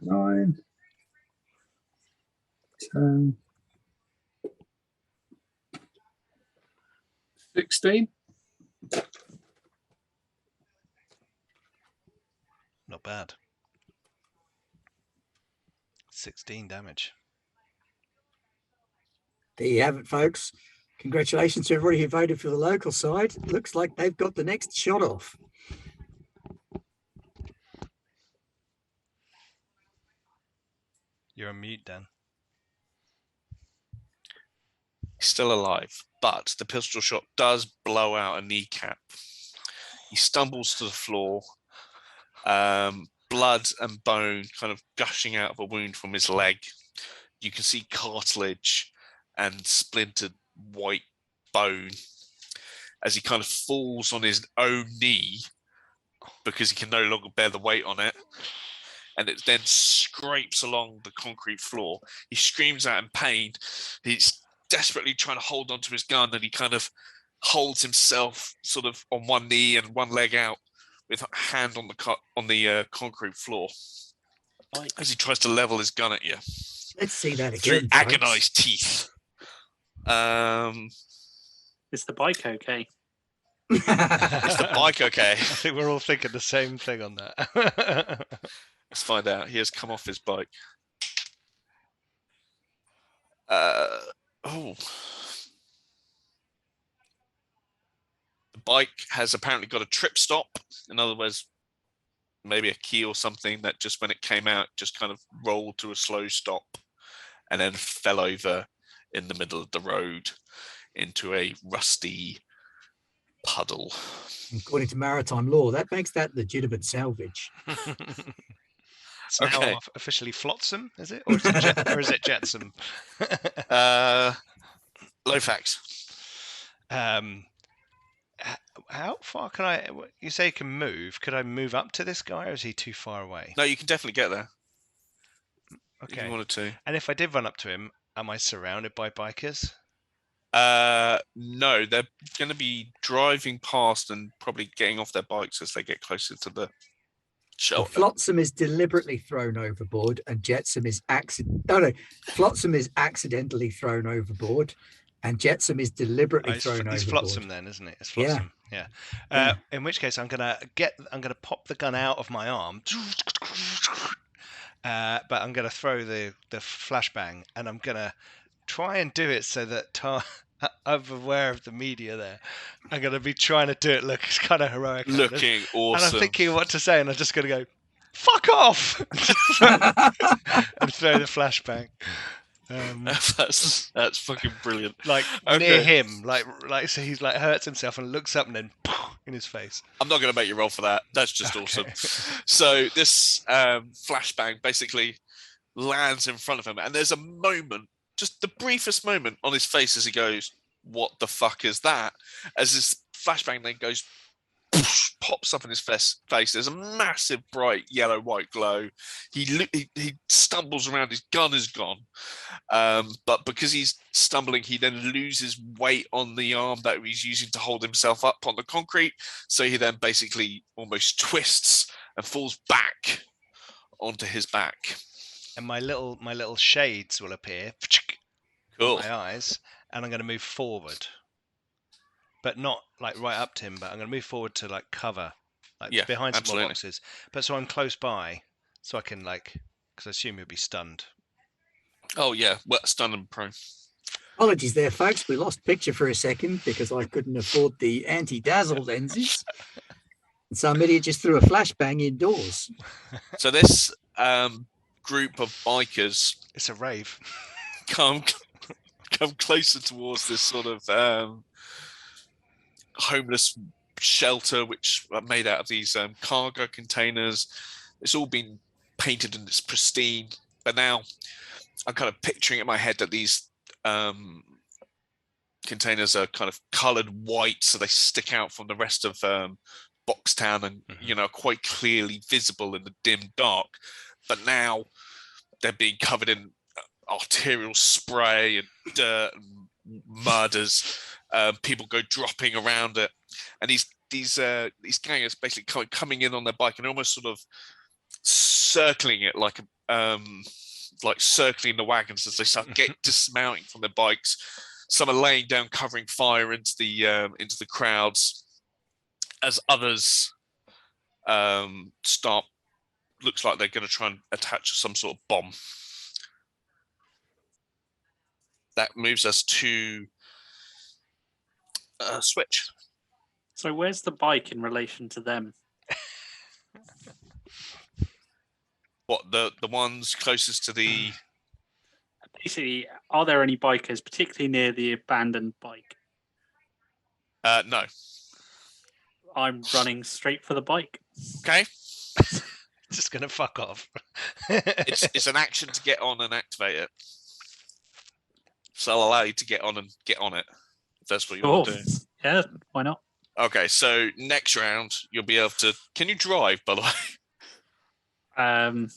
Nine, 10, 16. Not bad. 16 damage. There you have it, folks. Congratulations to everybody who voted for the local side. Looks like they've got the next shot off. You're on mute, Dan. He's still alive, but the pistol shot does blow out a kneecap. He stumbles to the floor, blood and bone kind of gushing out of a wound from his leg. You can see cartilage and splintered white bone as he kind of falls on his own knee because he can no longer bear the weight on it. And it then scrapes along the concrete floor. He screams out in pain. He's desperately trying to hold onto his gun, and he kind of holds himself sort of on one knee and one leg out with a hand on the concrete floor as he tries to level his gun at you. Let's see that again. Through agonized teeth. Is the bike okay? Is the bike okay? I think we're all thinking the same thing on that. Let's find out. He has come off his bike. The bike has apparently got a trip stop. In other words, maybe a key or something that just when it came out, just kind of rolled to a slow stop and then fell over in the middle of the road into a rusty puddle. According to maritime law, that makes that legitimate salvage. It's now officially flotsam, is it? Or is it jetsam? Lofax. How far can I... You say you can move. Could I move up to this guy, or is he too far away? No, you can definitely get there. Okay. If you wanted to. And if I did run up to him, am I surrounded by bikers? No, they're going to be driving past and probably getting off their bikes as they get closer to the shelter. Flotsam is deliberately thrown overboard, and Jetsam is Flotsam is accidentally thrown overboard, and Jetsam is deliberately thrown overboard. It's Flotsam then, isn't it? It's Flotsam. Yeah. In which case, I'm gonna pop the gun out of my arm, but I'm gonna throw the flashbang, and I'm gonna try and do it so that I'm aware of the media there. I'm going to be trying to do it look kind of heroic. Looking awesome. And I'm thinking what to say, and I'm just going to go, fuck off! and throw the flashbang. That's fucking brilliant. Like near him, like so he's like hurts himself and looks up and then in his face. I'm not going to make you roll for that. That's just awesome. So this flashbang basically lands in front of him, and there's a moment, just the briefest moment on his face as he goes, "What the fuck is that?" As this flashbang then goes pops up in his face. There's a massive bright yellow-white glow. He stumbles around. His gun is gone. But because he's stumbling, he then loses weight on the arm that he's using to hold himself up on the concrete. So he then basically almost twists and falls back onto his back. And my little shades will appear. Cool. My eyes, and I'm going to move forward, but not like right up to him. But I'm going to move forward to like cover, like behind some more boxes. But so I'm close by, so I can because I assume he'll be stunned. Oh yeah, well, stunned and prone. Apologies there, folks. We lost picture for a second because I couldn't afford the anti-dazzle lenses. And some idiot just threw a flashbang indoors. So this group of bikers, it's a rave, come closer towards this sort of homeless shelter, which are made out of these cargo containers. It's all been painted and it's pristine, but now I'm kind of picturing in my head that these containers are kind of coloured white, so they stick out from the rest of Boxtown and quite clearly visible in the dim dark. But now they're being covered in arterial spray and dirt and mud as people go dropping around it, and these gangers basically coming in on their bike and almost sort of circling it like circling the wagons as they start dismounting from their bikes. Some are laying down, covering fire into the crowds, as others start. Looks like they're going to try and attach some sort of bomb. That moves us to Switch. So where's the bike in relation to them? What, the ones closest to the... Basically, are there any bikers, particularly near the abandoned bike? No. I'm running straight for the bike. Okay. Just gonna fuck off. It's an action to get on and activate it. So I'll allow you to get on and get on it, if that's what you want to do. Yeah, why not? Okay, so next round you'll be able to... Can you drive, by the way? Oh,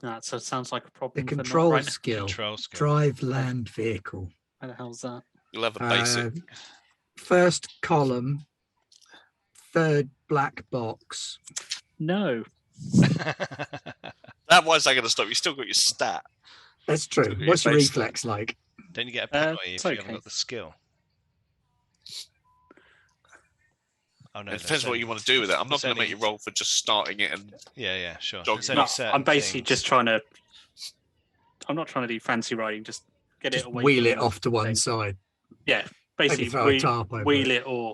no, so it sounds like a problem. The control for not skill. Control skill. Drive land vehicle. Where the hell's that? You'll have a basic. First column, third black box. No. That one's not going to stop. You still got your stat. That's true. What's your reflex like? Don't you get a penalty if you okay. haven't got the skill? Oh no, It depends what you want to do with it. I'm not going to make you roll for just starting it and... Yeah, sure. No, I'm basically just trying to... I'm not trying to do fancy riding, just get Just it away. wheel it off to one side. Yeah, Maybe throw a basically tarp over wheel it. it or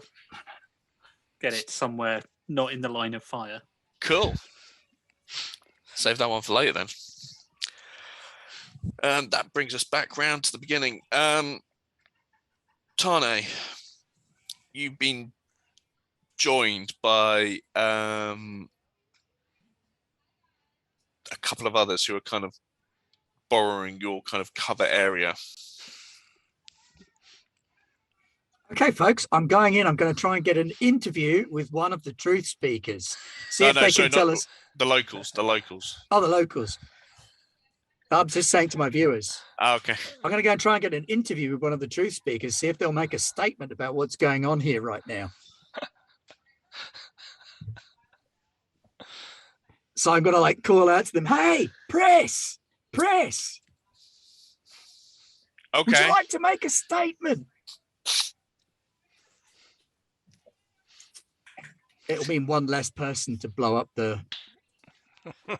get it somewhere not in the line of fire. Cool. Save that one for later then. And that brings us back round to the beginning. Tane, you've been joined by a couple of others who are kind of borrowing your kind of cover area. Okay, folks, I'm going in. I'm going to try and get an interview with one of the truth speakers. See if they can tell us. The locals. Oh, the locals. I'm just saying to my viewers. Oh, okay. I'm going to go and try and get an interview with one of the truth speakers, see if they'll make a statement about what's going on here right now. So I'm going to call out to them, hey, press. Okay. Would you like to make a statement? It'll mean one less person to blow up the...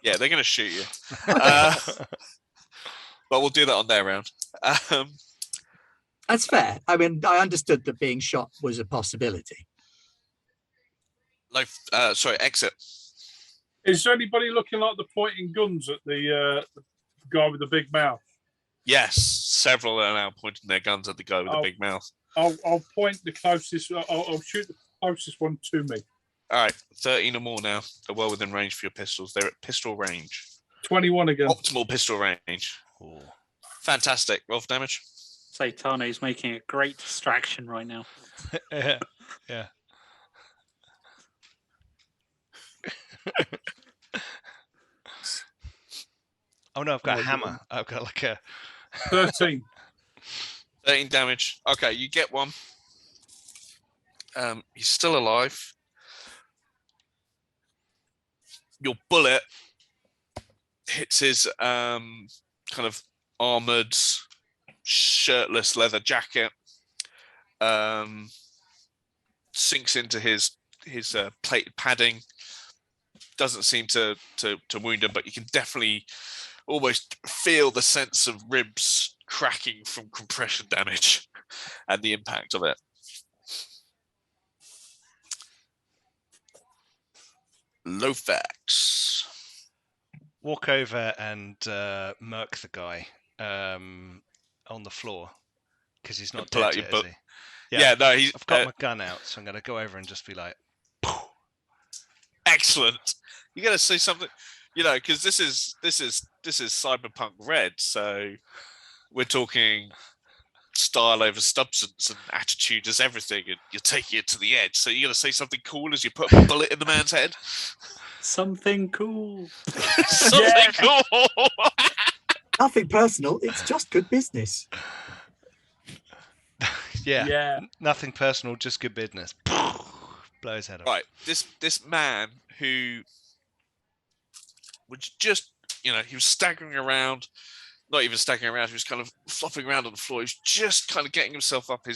Yeah, they're going to shoot you. But we'll do that on their round. That's fair. I mean, I understood that being shot was a possibility. Exit. Is there anybody looking like the pointing guns at the guy with the big mouth? Yes, several are now pointing their guns at the guy with the big mouth. I'll point the closest. I'll shoot the closest one to me. All right, 13 or more now. They're well within range for your pistols. They're at pistol range. 21 again. Optimal pistol range. Ooh. Fantastic. Roll for damage. Say Tane's making a great distraction right now. Yeah. Oh no, I've got Oh, a hammer. I've got like a 13. 13 damage. Okay, you get one. He's still alive. Your bullet hits his kind of armored, shirtless leather jacket. Sinks into his plated padding. Doesn't seem to wound him, but you can definitely almost feel the sense of ribs cracking from compression damage and the impact of it. Lofax. walk over and murk the guy on the floor because he's not pull dead out your yet, book. is he? Yeah, no, he's I've got my gun out, so I'm going to go over and just be like, excellent. You got to say something, because this is Cyberpunk Red, so we're talking style over substance and attitude is everything, and you're taking it to the edge. So you got to say something cool as you put a bullet in the man's head. Something cool. Something cool. Nothing personal. It's just good business. yeah, nothing personal, just good business. Blow his head off. Right, this man who was just, he was staggering around, not even staggering around, he was kind of flopping around on the floor. He was just kind of getting himself up.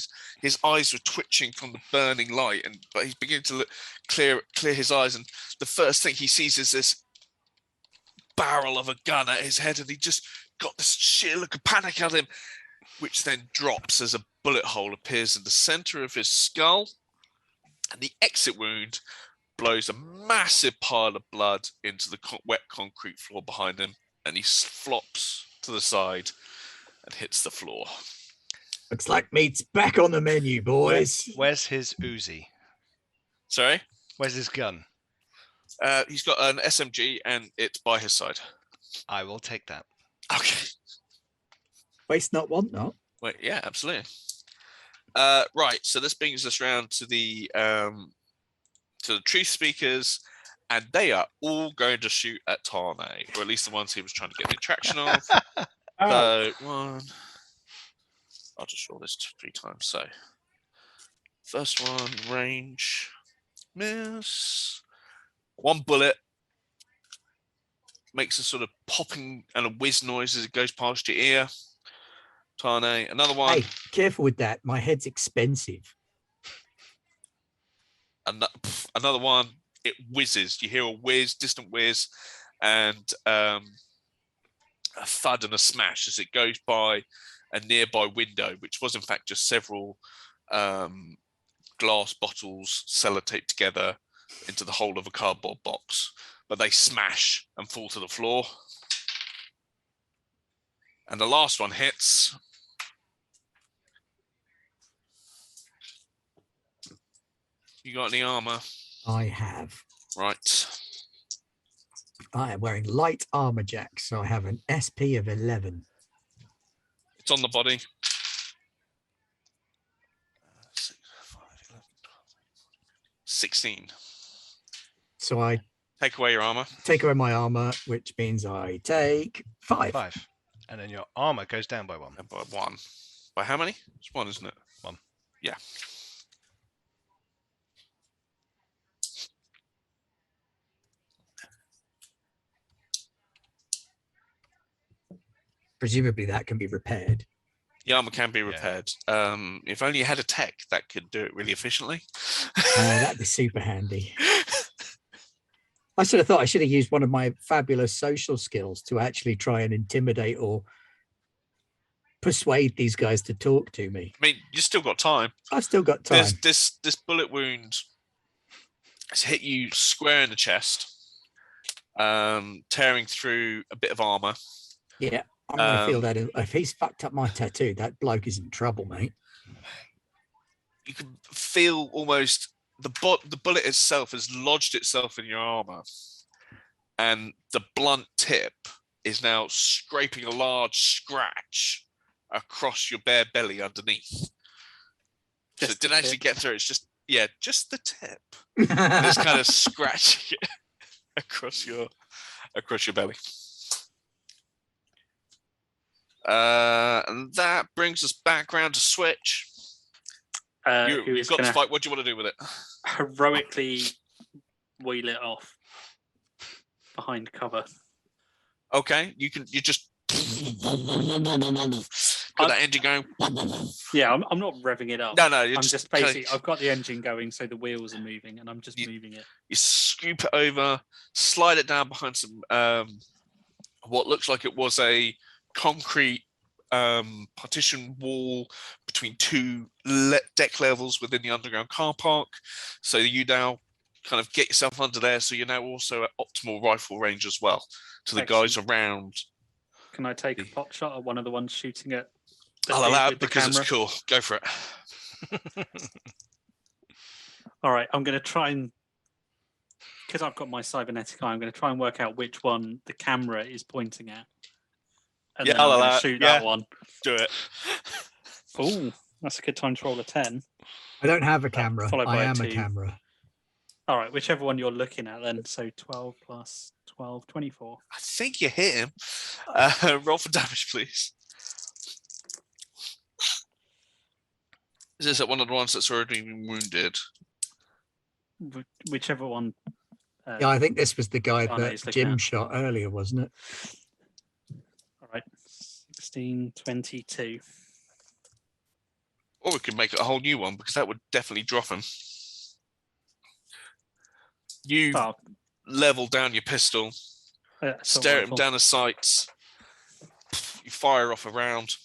His eyes were twitching from the burning light, but he's beginning to clear his eyes, and the first thing he sees is this barrel of a gun at his head, and he just got this sheer look of panic at him, which then drops as a bullet hole appears in the center of his skull, and the exit wound blows a massive pile of blood into the wet concrete floor behind him, and he flops to the side and hits the floor. Looks like meat's back on the menu, boys. Where's his Uzi? Sorry? Where's his gun? He's got an SMG, and it's by his side. I will take that. Okay. Waste not, want not. Wait, yeah, absolutely. Right, so this brings us round to the truth speakers, and they are all going to shoot at Tane, or at least the ones he was trying to get the attraction of. So one, I'll just roll this 3 times. So first one, range, miss. One bullet makes a sort of popping and a whiz noise as it goes past your ear. Tane, another one. Hey, careful with that. My head's expensive. Another one, it whizzes. You hear a whiz, distant whiz, and a thud and a smash as it goes by a nearby window, which was in fact just several glass bottles sellotaped together into the whole of a cardboard box, but they smash and fall to the floor. And the last one hits. You got any armor? I have. Right. I am wearing light armor jack, so I have an SP of 11. It's on the body. 16. So I Take away your armor. take away my armor, which means I take 5. 5. And then your armor goes down by 1. And by 1. By how many? It's 1, isn't it? 1. Yeah. Presumably that can be repaired. The armor can be repaired. If only you had a tech that could do it really efficiently. That'd be super handy. I should have thought I should have used one of my fabulous social skills to actually try and intimidate or persuade these guys to talk to me. I mean, you still got time. I've still got time. This bullet wound has hit you square in the chest, tearing through a bit of armor. Yeah, I'm going to feel that if he's fucked up my tattoo, that bloke is in trouble, mate. You can feel almost the bullet itself has lodged itself in your armor, and the blunt tip is now scraping a large scratch across your bare belly underneath. So it didn't actually get through. It's just the tip. And it's kind of scratching it. across your belly. And that brings us back round to Switch. You've got the spike. What do you want to do with it? Heroically wheel it off behind cover. Okay, you just got that engine going. Yeah, I'm not revving it up. No, I'm just basically I've got the engine going, so the wheels are moving, and I'm just moving it. You scoop it over, slide it down behind some what looks like it was a concrete partition wall between two deck levels within the underground car park. So you now kind of get yourself under there. So you're now also at optimal rifle range as well to the guys around. Can I take a pot shot at one of the ones shooting at? I'll allow it because it's cool. Go for it. All right, I'm going to try and, because I've got my cybernetic eye, I'm going to try and work out which one the camera is pointing at. And then I'm going to shoot that one. Do it. Oh, that's a good time to roll a 10. I don't have a camera. I am a camera. All right, whichever one you're looking at then. So 12 plus 12, 24. I think you hit him. Roll for damage, please. Is this one of the ones that's already been wounded? Whichever one. Yeah, I think this was the guy that Jim shot earlier, wasn't it? All right, 16, 22. Or we could make it a whole new one because that would definitely drop him. You level down your pistol, stare at him down the sights, you fire off a round,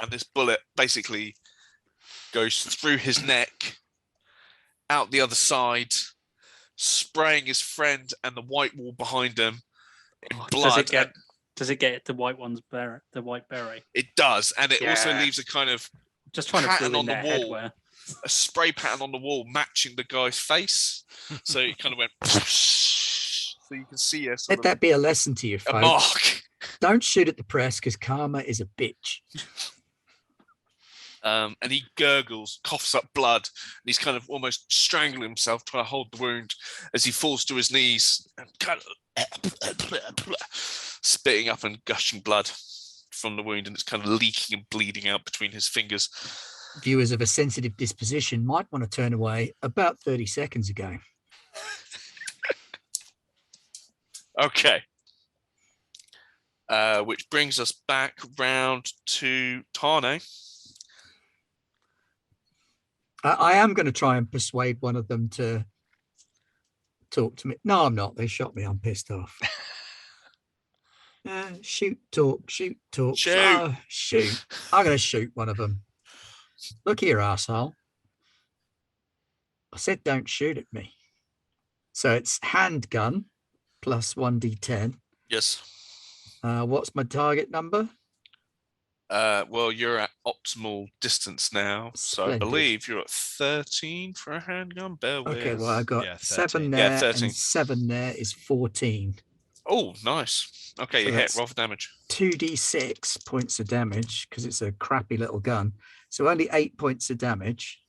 and this bullet basically goes through his neck, out the other side, spraying his friend and the white wall behind him in blood. Does it get the white one's the white beret? It does, and it also leaves a kind of just trying pattern to on the wall, a spray pattern on the wall matching the guy's face. So it kind of went. So you can see Let that be a lesson to you, folks. A mark. Don't shoot at the press because karma is a bitch. And he gurgles, coughs up blood, and he's kind of almost strangling himself, trying to hold the wound as he falls to his knees and kind of spitting up and gushing blood from the wound, and it's kind of leaking and bleeding out between his fingers. Viewers of a sensitive disposition might want to turn away about 30 seconds ago. Okay. Which brings us back round to Tane. I am going to try and persuade one of them to talk to me. No, I'm not. They shot me. I'm pissed off. Shoot, talk, shoot, talk. Shoot. Shoot. I'm going to shoot one of them. Look here, arsehole. I said don't shoot at me. So it's handgun plus 1d10. Yes. What's my target number? Well, you're at optimal distance now, so I believe you're at 13 for a handgun. Bear with. Okay, well, I got 7 there, 13. and 7 there is 14. Oh, nice. Okay, so you hit. Roll for damage. 2d6 points of damage because it's a crappy little gun. So only 8 points of damage.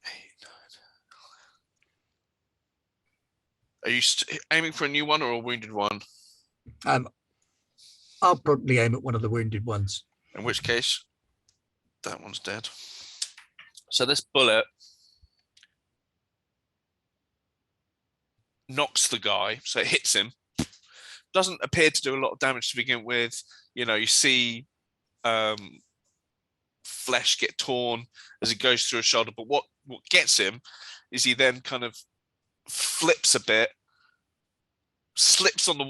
8, 9. Are you aiming for a new one or a wounded one? I'll probably aim at one of the wounded ones. In which case, that one's dead. So this bullet knocks the guy, so it hits him. Doesn't appear to do a lot of damage to begin with. You know, you see flesh get torn as it goes through his shoulder. But what gets him is he then kind of flips a bit, slips on the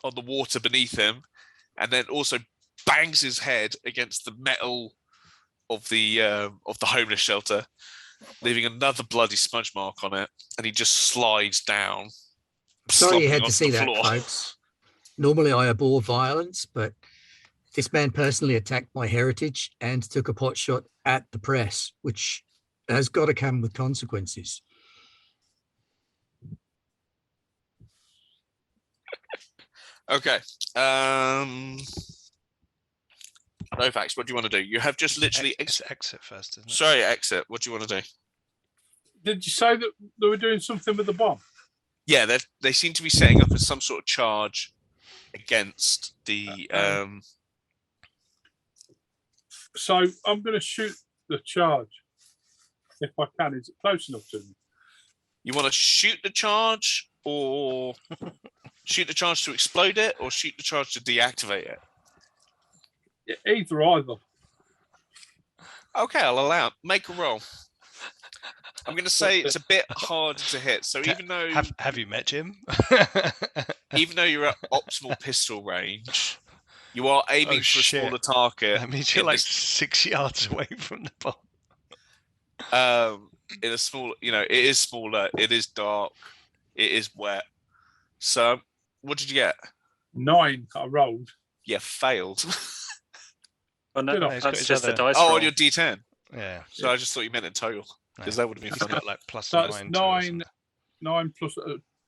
water beneath him, and then also bangs his head against the metal of the homeless shelter, leaving another bloody smudge mark on it, and he just slides down. Sorry you had to see that, folks. Normally I abhor violence, but this man personally attacked my heritage and took a pot shot at the press, which has got to come with consequences. Okay. Novax, what do you want to do? You have just literally exit first, isn't it? Sorry, exit. What do you want to do? Did you say that they were doing something with the bomb? Yeah, they seem to be setting up as some sort of charge against the. So I'm going to shoot the charge if I can. Is it close enough to me? You want to shoot the charge, or shoot the charge to explode it, or shoot the charge to deactivate it? Either. Okay, I'll allow it. Make a roll. I'm going to say it's a bit hard to hit. So even though have you met Jim? even though you're at optimal pistol range, you are aiming for a smaller target. That means you're like 6 yards away from the bomb. In a small, it is smaller. It is dark. It is wet. So, what did you get? 9. I rolled. Yeah, failed. Oh, no, that's just the dice roll. roll. On your D10. Yeah. So I just thought you meant in total, because that would have been funny. Got like plus So 9. 9 plus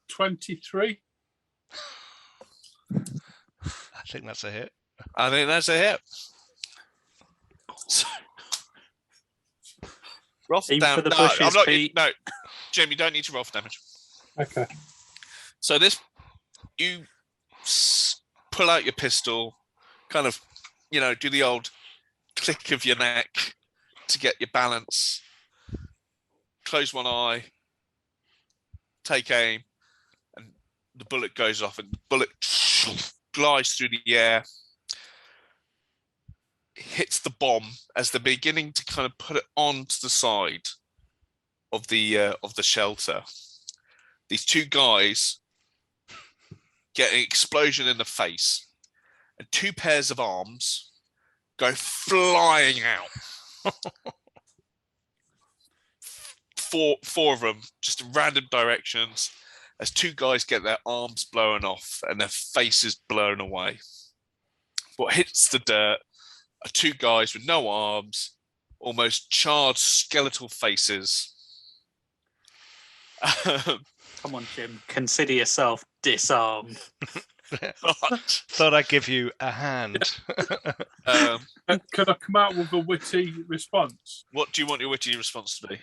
23. I think that's a hit. I think that's a hit. So, roll for damage. For the bushes, I'm not. Pete. No, Jim, you don't need to roll for damage. Okay. So you pull out your pistol, kind of, do the old click of your neck to get your balance. Close one eye, take aim, and the bullet goes off, and the bullet glides through the air, hits the bomb as they're beginning to kind of put it onto the side of the shelter. These two guys get an explosion in the face, and two pairs of arms go flying out. Four of them, just in random directions, as two guys get their arms blown off and their faces blown away. What hits the dirt are two guys with no arms, almost charred skeletal faces. Come on, Jim. Consider yourself disarmed. Thought I'd give you a hand. Could I come out with a witty response? What do you want your witty response to be?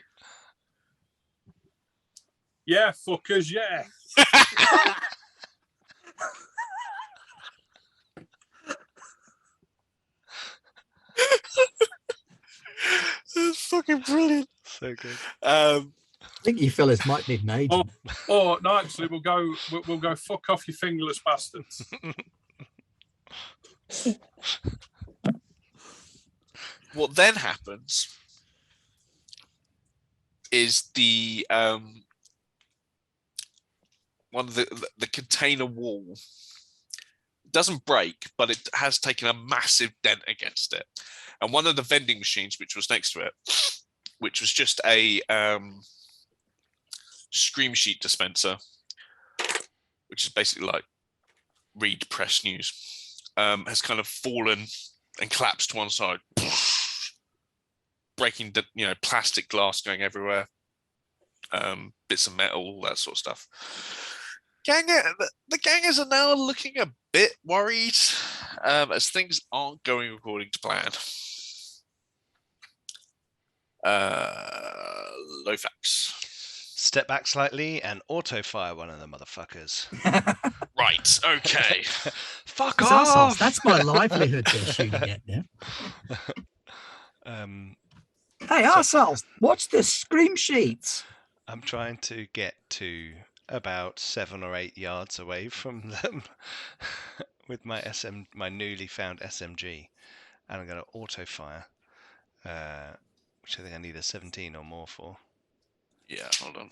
Yeah, fuckers, yeah. That's fucking brilliant. So good. I think you fellas might need an agent. Oh no, actually, we'll go. Fuck off, you fingerless bastards. What then happens is the one of the container wall doesn't break, but it has taken a massive dent against it. And one of the vending machines, which was next to it, which was just a scream sheet dispenser, which is basically like read press news, has kind of fallen and collapsed to one side, breaking the plastic glass going everywhere, bits of metal, all that sort of stuff. The gangers are now looking a bit worried, as things aren't going according to plan. Lofax. Step back slightly and auto fire one of the motherfuckers. Right, okay. Fuck It's off! assholes. That's my livelihood they're shooting at now. Hey, assholes, watch the scream sheets. I'm trying to get to about 7 or 8 yards away from them with my my newly found SMG, and I'm going to auto fire, which I think I need a 17 or more for. Yeah, hold on.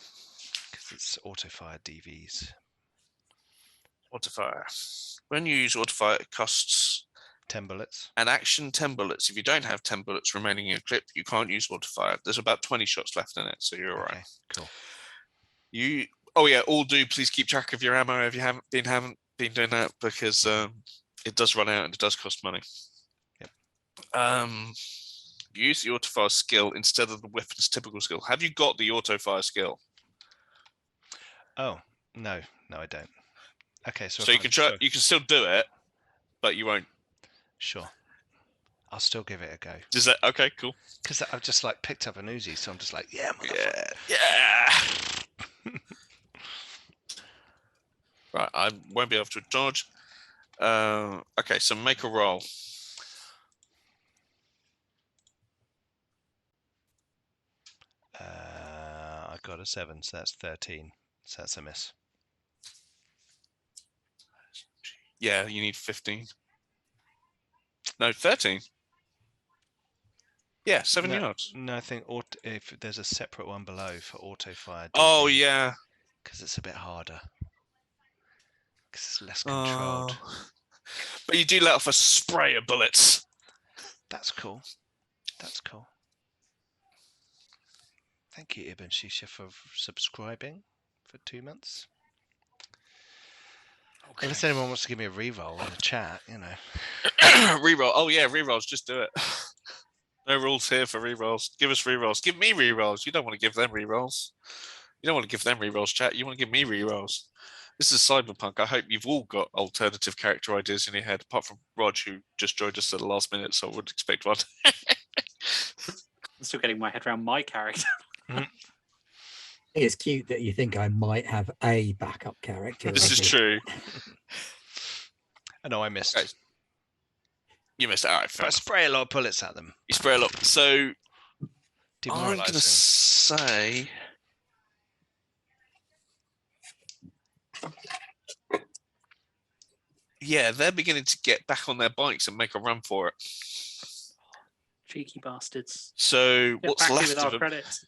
Because it's auto fire DVs. Autofire. When you use autofire, it costs 10 bullets. an action 10 bullets. If you don't have 10 bullets remaining in your clip, you can't use autofire. There's about 20 shots left in it, so you're all right. Okay, cool. Oh yeah, all do please keep track of your ammo if you haven't been doing that, because it does run out and it does cost money. Yep. Use the autofire skill instead of the weapon's typical skill. Have you got the autofire skill? Oh, no, I don't. Okay, so you can try. You can still do it, but you won't. Sure. I'll still give it a go. Is that okay? Cool. Because I've just like picked up an Uzi, so I'm just like, yeah, Yeah. Right, I won't be able to dodge. Okay, so make a roll. I got a 7, so that's 13. So that's a miss. Yeah, you need 15. No, 13. Yeah, 7 yards. No, I think if there's a separate one below for auto fire. Oh, yeah. Because it's a bit harder. Because it's less controlled. But you do let off a spray of bullets. That's cool. That's cool. Thank you, Ibn Shisha, for subscribing for 2 months. Okay. Unless anyone wants to give me a reroll in the chat, you know. Reroll. Oh, yeah, rerolls. Just do it. No rules here for rerolls. Give us rerolls. Give me rerolls. You don't want to give them rerolls. You don't want to give them rerolls, chat. You want to give me rerolls. This is Cyberpunk. I hope you've all got alternative character ideas in your head, apart from Rog, who just joined us at the last minute, so I would expect one. I'm still getting my head around my character. It's cute that you think I might have a backup character. This is true. I know I missed. Okay. You missed. All right, But I spray a lot of bullets at them. You spray a lot. So I'm going Demoralising. to say... Yeah, they're beginning to get back on their bikes and make a run for it. Cheeky bastards. So Get what's back here left with of our them? credits.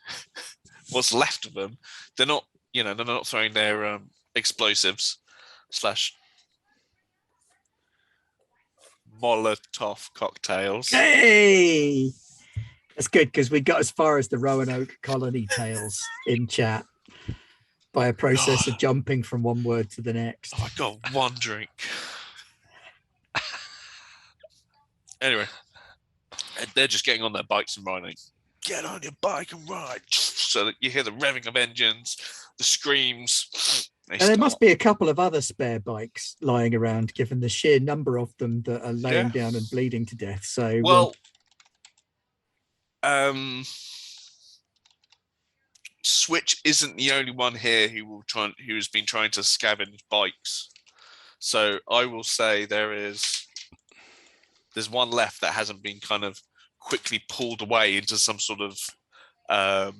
What's left of them? They're not, they're not throwing their explosives / Molotov cocktails. Hey, that's good because we got as far as the Roanoke colony tales in chat by a process of jumping from one word to the next. Oh, I got one drink. Anyway, they're just getting on their bikes and riding. Get on your bike and ride. So that you hear the revving of engines, the screams. And there must be a couple of other spare bikes lying around, given the sheer number of them that are laying down and bleeding to death. So, well, Switch isn't the only one here who's been trying to scavenge bikes. So I will say there's one left that hasn't been kind of quickly pulled away into some sort of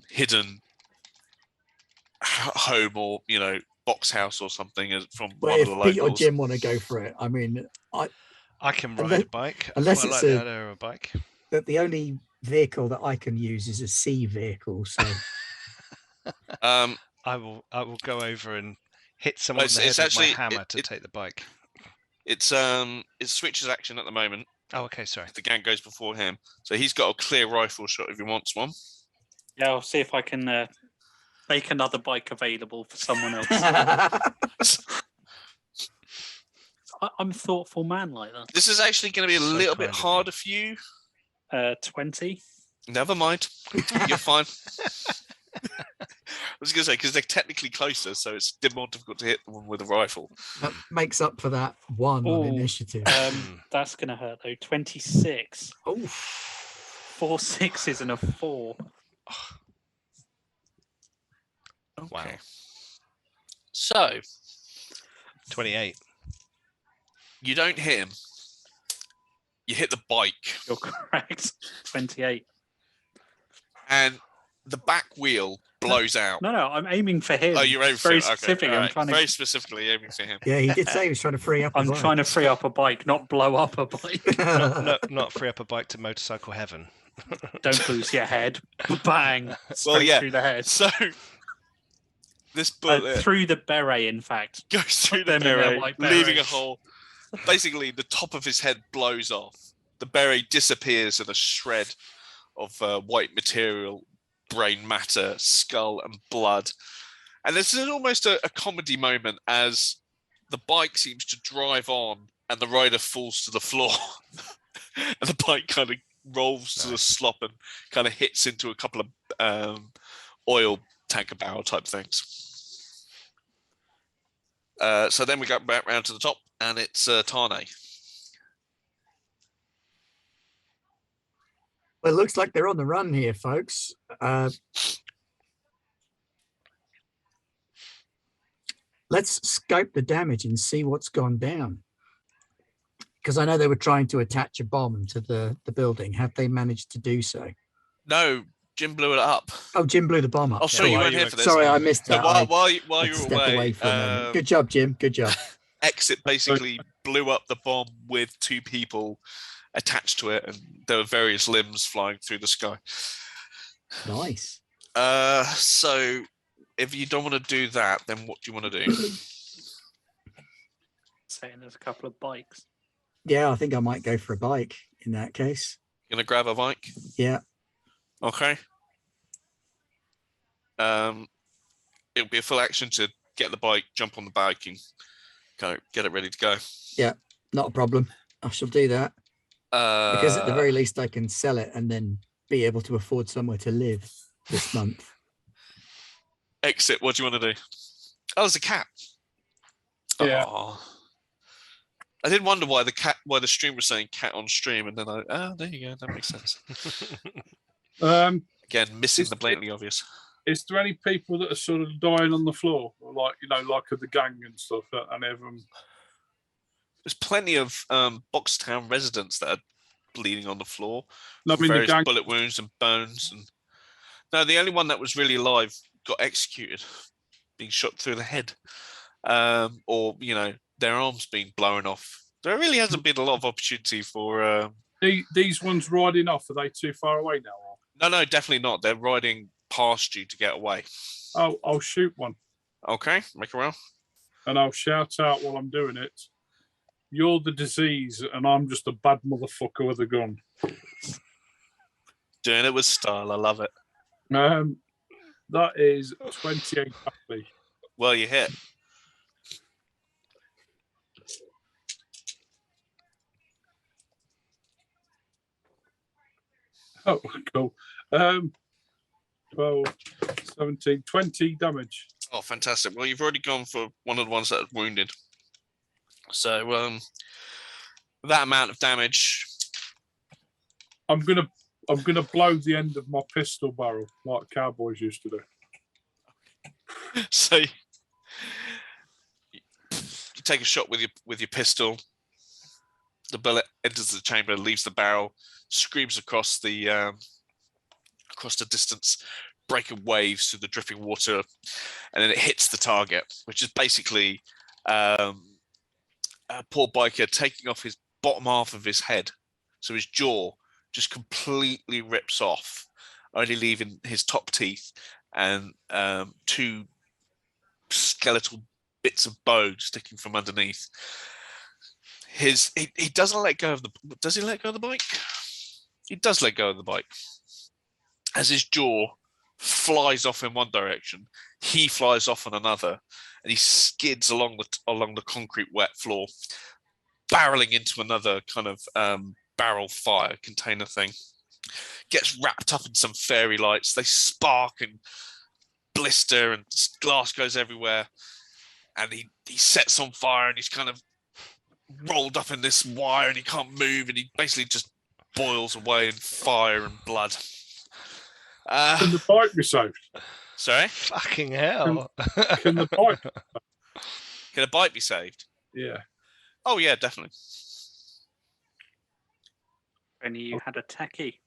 hidden home or box house or something from one of the locals. Pete or Jim want to go for it, I mean, I can ride a bike. Unless it's the idea of a bike. But the only vehicle that I can use is a sea vehicle. So I will go over and hit someone in the head with my hammer to take the bike. It's Switch's action at the moment. Oh, okay, sorry. The gang goes before him, so he's got a clear rifle shot if he wants one. Yeah, I'll see if I can make another bike available for someone else. I'm a thoughtful man like that. This is actually going to be a little bit harder for you. 20. Never mind. You're fine. I was going to say, because they're technically closer, so it's more difficult to hit one with a rifle. That makes up for that one on initiative. That's going to hurt, though. 26. Oh. 4 6s and a 4. Okay. Wow. So 28. You don't hit him. You hit the bike. You're correct. 28. And the back wheel blows out. No, I'm aiming for him. Oh, you're aiming for very him. specific. Okay. I'm trying very specifically aiming for him. Yeah, he did say he was trying to free up. I'm trying to free up a bike, not blow up a bike. not free up a bike to motorcycle heaven. Don't lose your head. Bang. Straight through the head. So this bullet through the beret, in fact, goes through the beret, leaving a hole. Basically, the top of his head blows off. The beret disappears in a shred of white material, brain matter, skull, and blood. And this is almost a comedy moment as the bike seems to drive on and the rider falls to the floor. And the bike kind of rolls to the slop and kind of hits into a couple of oil tanker barrel type things. So then we go back round to the top, and it's Tane. Well, it looks like they're on the run here, folks. Let's scope the damage and see what's gone down. Because I know they were trying to attach a bomb to the building. Have they managed to do so? No, Jim blew it up. Oh, Jim blew the bomb up. Oh, sorry, you weren't here for this. Sorry, I missed So that. while you I were stepped away for a moment. away, Good job, Jim. Good job. Exit basically blew up the bomb with 2 people attached to it, and there were various limbs flying through the sky. Nice. So if you don't want to do that, then what do you want to do? Saying there's a couple of bikes. Yeah, I think I might go for a bike in that case. Gonna grab a bike? Yeah. Okay. It'll be a full action to get the bike, jump on the bike, and kind of get it ready to go. Yeah, not a problem. I shall do that. Because at the very least I can sell it and then be able to afford somewhere to live this month. Exit, what do you want to do? Oh, there's a cat. Yeah. Oh. I did wonder why the stream was saying cat on stream, and then there you go, that makes sense. Again, missing the blatantly obvious. Is there any people that are sort of dying on the floor, or like of the gang and stuff, and everyone? There's plenty of Boxtown residents that are bleeding on the floor. No, I mean various the gang. bullet wounds and bones. And no, the only one that was really alive got executed, being shot through the head, or their arms being blown off. There really hasn't been a lot of opportunity for. These ones riding off, are they too far away now? No, definitely not. They're riding past you to get away. Oh, I'll shoot one. Okay, make a roll. And I'll shout out while I'm doing it. You're the disease, and I'm just a bad motherfucker with a gun. Doing it with style. I love it. That is 28 happy. Well, you hit. Oh, cool. 12, 17, 20 damage. Oh, fantastic. Well, you've already gone for one of the ones that are wounded. So, that amount of damage. I'm gonna blow the end of my pistol barrel like cowboys used to do. So you take a shot with your pistol. The bullet enters the chamber, leaves the barrel, screams across the distance, breaking waves through the dripping water, and then it hits the target, which is basically a poor biker taking off his bottom half of his head, so his jaw just completely rips off, only leaving his top teeth and 2 skeletal bits of bone sticking from underneath. He doesn't let go of the. Does he let go of the bike? He does let go of the bike. As his jaw flies off in one direction, he flies off on another, and he skids along the concrete wet floor, barreling into another kind of barrel fire container thing. Gets wrapped up in some fairy lights. They spark and blister, and glass goes everywhere. And he sets on fire, and he's kind of rolled up in this wire, and he can't move, and he basically just boils away in fire and blood. Can the bike be saved? Sorry? Fucking hell. Can the bike? Can a bike be saved? Yeah. Oh, yeah, definitely. Only you had a techie.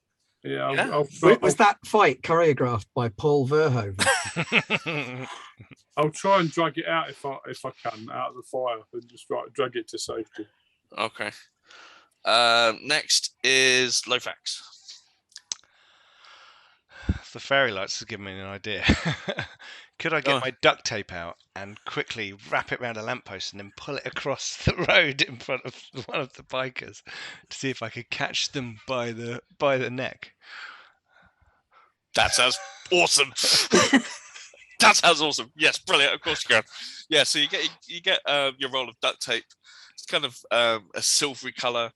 Yeah. Was that fight choreographed by Paul Verhoeven? I'll try and drag it out if I can out of the fire and just drag it to safety. Okay. Next is Lofax. The fairy lights has given me an idea. Could I get my duct tape out and quickly wrap it around a lamppost and then pull it across the road in front of one of the bikers to see if I could catch them by the neck? That sounds awesome. That sounds awesome. Yes, brilliant. Of course you can. Yeah, so you get your roll of duct tape. It's kind of a silvery color.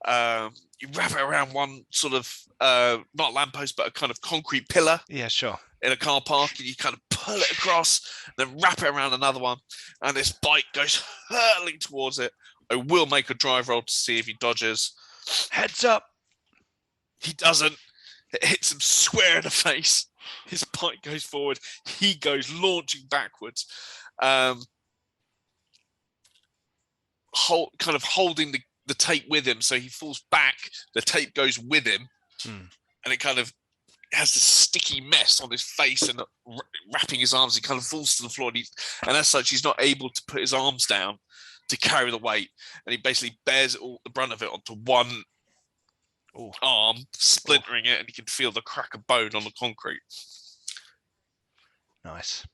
You wrap it around one sort of not lamppost, but a kind of concrete pillar. Yeah, sure. In a car park, and you kind of pull it across, then wrap it around another one, and this bike goes hurtling towards it. I will make a drive roll to see if he dodges. Heads up. He doesn't. It hits him square in the face. His bike goes forward. He goes launching backwards, kind of holding the tape with him. So he falls back. The tape goes with him, and it kind of has this sticky mess on his face and wrapping his arms. He kind of falls to the floor, and as such, he's not able to put his arms down to carry the weight, and he basically bears all the brunt of it onto one arm, splintering it, and you can feel the crack of bone on the concrete. Nice.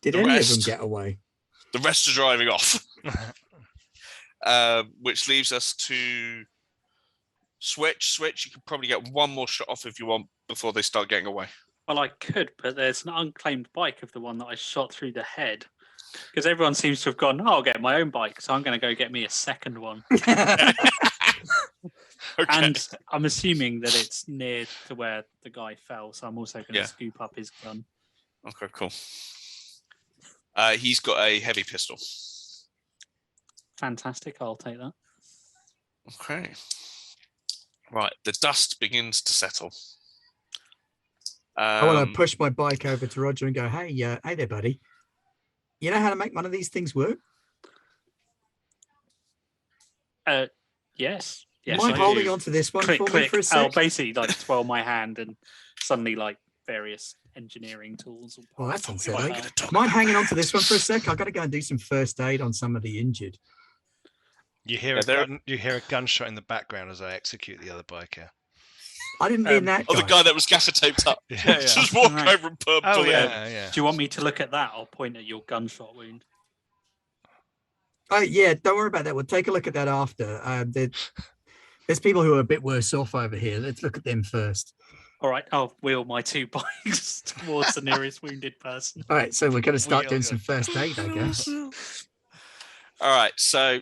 Did any of them get away? The rest are driving off, which leaves us to Switch. You can probably get one more shot off if you want before they start getting away. Well, I could, but there's an unclaimed bike of the one that I shot through the head. Because everyone seems to have gone, I'll get my own bike, so I'm going to go get me a second one. Okay. And I'm assuming that it's near to where the guy fell, so I'm also going to scoop up his gun. Okay, cool. He's got a heavy pistol. Fantastic, I'll take that. Okay. Right, the dust begins to settle. I want to push my bike over to Roger and go, hey there, buddy. You know how to make one of these things work? Yes. Mind holding on to this one click, for click. me for a sec? I'll basically like twirl my hand and suddenly like various engineering tools. Oh, that's unsettling. Mind hanging on to this one for a sec? I've got to go and do some first aid on some of the injured. You hear you hear a gunshot in the background as I execute the other biker. I didn't mean that. Oh, the guy that was gaffer taped up. Yeah. Just walk over and put a bullet in. Yeah. Do you want me to look at that? I'll point at your gunshot wound. Oh, yeah, don't worry about that. We'll take a look at that after. There's people who are a bit worse off over here. Let's look at them first. All right, I'll wheel my two bikes towards the nearest wounded person. All right, so we're going to start doing some first aid, I guess. All right, so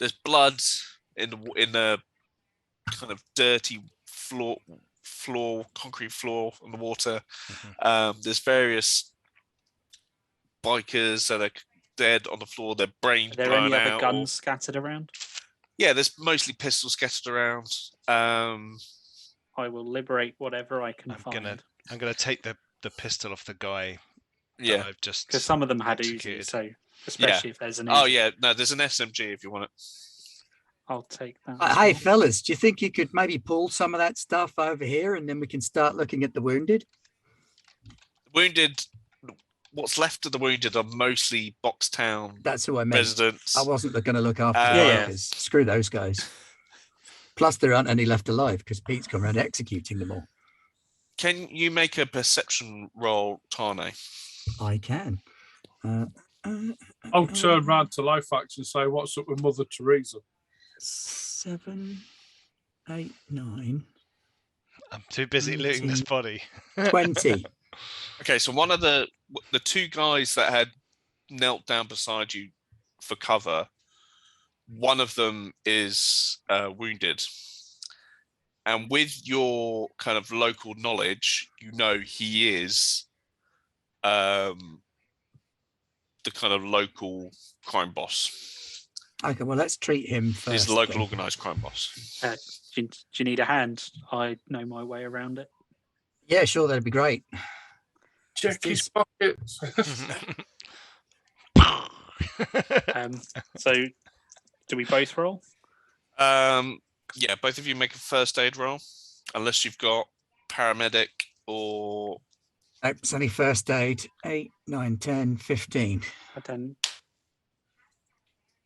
there's blood in the kind of dirty concrete floor on the water. There's various bikers that are dead on the floor, their brains Are there blown any other out. guns scattered around? Yeah, there's mostly pistols scattered around. I will liberate whatever I can find. I'm gonna take the pistol off the guy. Yeah, I've just because some of them had executed. Uzis, so especially if there's an Uzi. Oh yeah, no, there's an SMG if you want it. I'll take that. Hey, fellas, do you think you could maybe pull some of that stuff over here and then we can start looking at the wounded? What's left of the wounded are mostly Boxtown That's who I meant. residents. I wasn't going to look after the workers. Screw those guys. Plus, there aren't any left alive because Pete's gone around executing them all. Can you make a perception roll, Tane? I can. I'll turn round to Lofax and say, what's up with Mother Teresa? 7, 8, 9. I'm too busy looting this body. 20. Okay, so one of the two guys that had knelt down beside you for cover, one of them is wounded. And with your kind of local knowledge, you know he is the kind of local crime boss. Okay, well, let's treat him first. He's the local organised crime boss. Do you need a hand? I know my way around it. Yeah, sure, that'd be great. Check his pockets. So, do we both roll? Yeah, both of you make a first aid roll, unless you've got paramedic or... Nope, it's only first aid. 8, 9, 10, 15. I don't.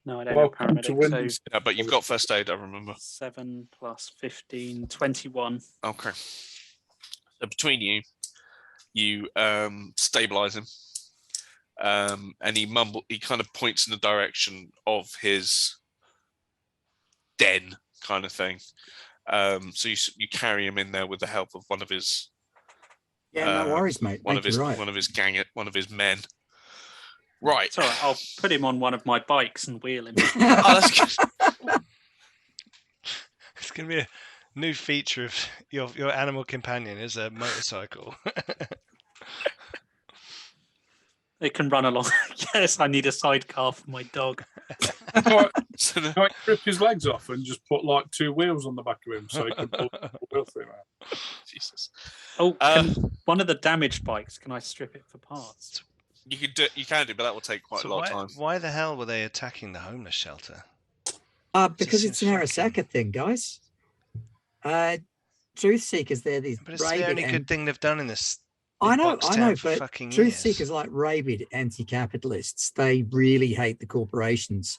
No, I don't Welcome have to paramedic. Windows. Yeah, but you've got first aid, I remember. 7 plus 15, 21. Okay. So between you stabilize him. And he kind of points in the direction of his den kind of thing. So you carry him in there with the help of one of his Yeah, no worries, mate. one of his men. Right. It's all right. I'll put him on one of my bikes and wheel him. Oh, that's good. It's gonna be a new feature of your animal companion is a motorcycle. It can run along. Yes, I need a sidecar for my dog. Can't, So the- can't rip his legs off and just put like 2 wheels on the back of him so he can pull the wheel thing out. Jesus. Oh, Uh, one of the damaged bikes, can I strip it for parts? You can do, but that will take quite So a lot of time. why the hell were they attacking the homeless shelter? Because Just it's an seems fucking- Arasaka thing, guys. Truth seekers, they're these But it's the rabid only and good thing they've done in this I big know, box I town know, for but fucking truth years. seekers like rabid anti-capitalists. They really hate the corporations.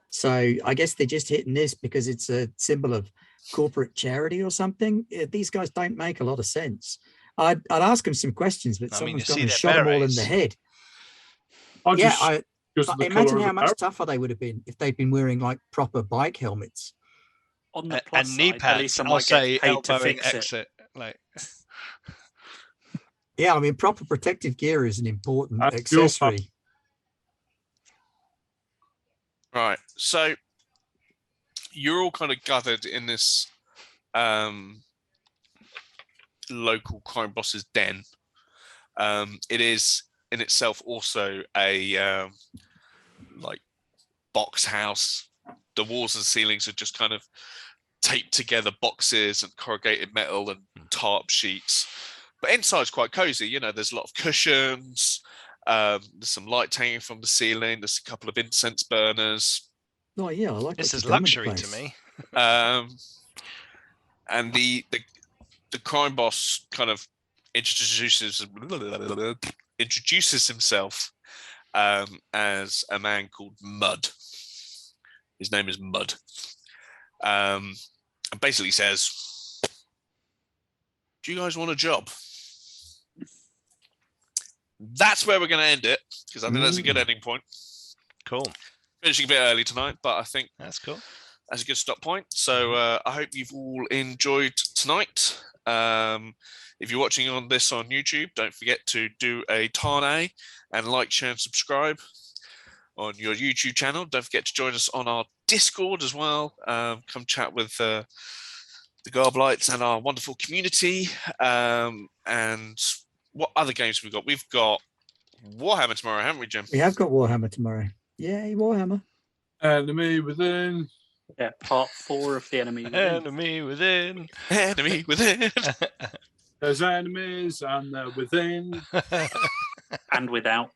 So I guess they're just hitting this because it's a symbol of corporate charity or something. These guys don't make a lot of sense. I'd ask them some questions, but I mean, someone's you gone see and their shot them all in the berets. head. I Yeah, just because of the imagine colour of how the much barrel. tougher they would have been if they'd been wearing like proper bike helmets. On the plus And knee side, at least pads. I I'll might get say paid to elbowing fix it. exit. Like, Yeah, I mean, proper protective gear is an important And fuel pump. accessory. Right. So you're all kind of gathered in this local crime boss's den. It is in itself also a like box house. The walls and ceilings are just kind of taped together boxes and corrugated metal and tarp sheets. But inside's quite cozy. You know, there's a lot of cushions. There's some light hanging from the ceiling. There's a couple of incense burners. Oh yeah, I like this what is you've done with the luxury to place. me. And the crime boss kind of introduces himself as a man called Mud. His name is Mud. And basically says, "Do you guys want a job?" That's where we're going to end it, because I think that's a good ending point. Cool. Finishing a bit early tonight, but I think That's cool. that's a good stop point. So I hope you've all enjoyed tonight. If you're watching on this on YouTube, don't forget to do a Tane and like, share, and subscribe on your YouTube channel. Don't forget to join us on our Discord as well. Come chat with the Garblites and our wonderful community. And what other games have we got? We've got Warhammer tomorrow, haven't we, Jim? We have got Warhammer tomorrow. Yay, Warhammer. Enemy within. Yeah, part 4 of the enemy. Within. Enemy within. Enemy within. There's enemies and they're within. And without.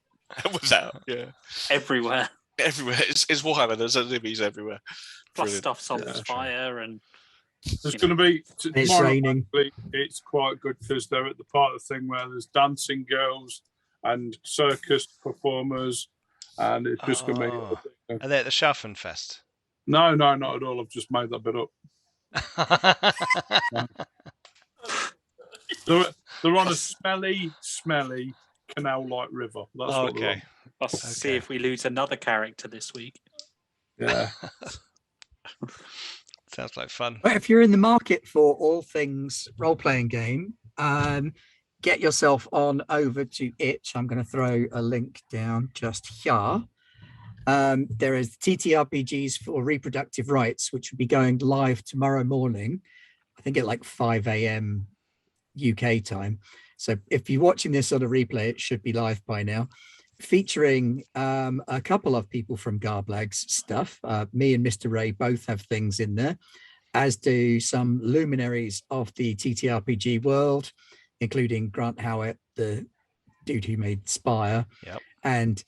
Without, yeah. Everywhere. Everywhere. It's Warhammer. There's enemies everywhere. Plus Brilliant. stuff's on Yeah, fire and There's you going to be It's tomorrow. raining. Actually, it's quite good because they're at the part of the thing where there's dancing girls and circus performers, and it's just going to Oh. be. Are they at the Schaffenfest? No, not at all. I've just made that bit up. They're on a smelly canal-like river. That's what they're on. Okay. I'll see Okay. if we lose another character this week. Yeah. Sounds like fun. But if you're in the market for all things role-playing game, get yourself on over to Itch. I'm going to throw a link down just here. There is TTRPGs for reproductive rights, which will be going live tomorrow morning. I think at like 5 a.m. UK time. So if you're watching this on a replay, it should be live by now. Featuring a couple of people from Garblag's stuff. Me and Mr. Ray both have things in there, as do some luminaries of the TTRPG world, including Grant Howitt, the dude who made Spire, Yep. and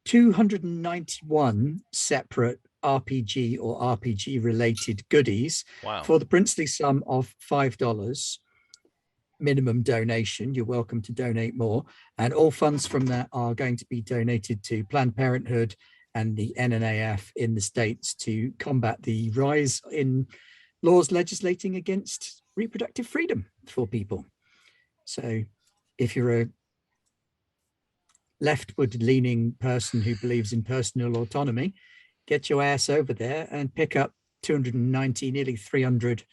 291 separate RPG or RPG related goodies Wow. for the princely sum of $5 minimum donation. You're welcome to donate more, and all funds from that are going to be donated to Planned Parenthood and the NNAF in the States to combat the rise in laws legislating against reproductive freedom for people. So if you're a leftward leaning person who believes in personal autonomy, get your ass over there and pick up 290, nearly 300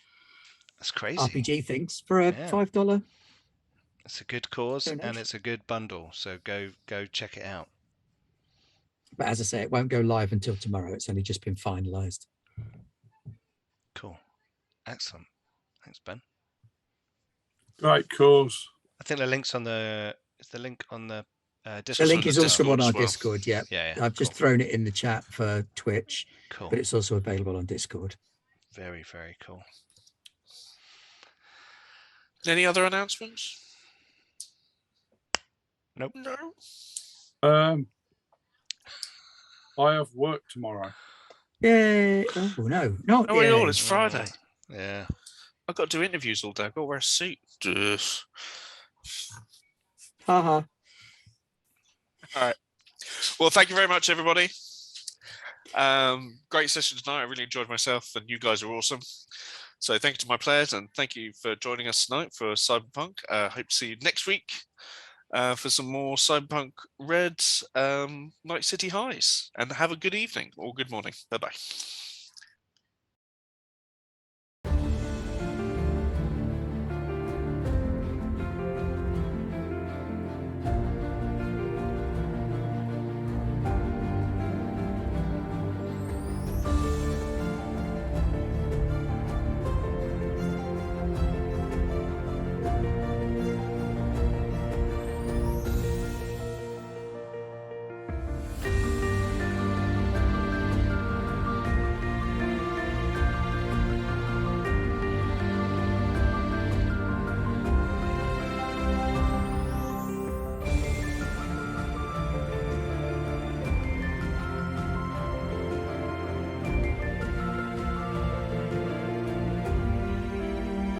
That's crazy. RPG things for a Yeah. $5. It's a good cause and donation. it's a good bundle. So go check it out. But as I say, it won't go live until tomorrow. It's only just been finalized. Cool. Excellent. Thanks, Ben. Great cause. I think the link's on the. Is the link on the The Discord. link is the also Discord on our as well. Discord. Yeah, Yeah, I've just thrown it in the chat for Twitch, cool. but it's also available on Discord. Very, very cool. Any other announcements? Nope. No. I have work tomorrow. Yeah. Oh no, not Oh, we all. yay. It's Friday. Yeah. I've got to do interviews all day. I've got to wear a suit. Ugh. Haha. All right. Well, thank you very much, everybody. Great session tonight. I really enjoyed myself, and you guys are awesome. So thank you to my players, and thank you for joining us tonight for Cyberpunk. Hope to see you next week for some more Cyberpunk Red Night City Highs. And have a good evening or good morning. Bye-bye.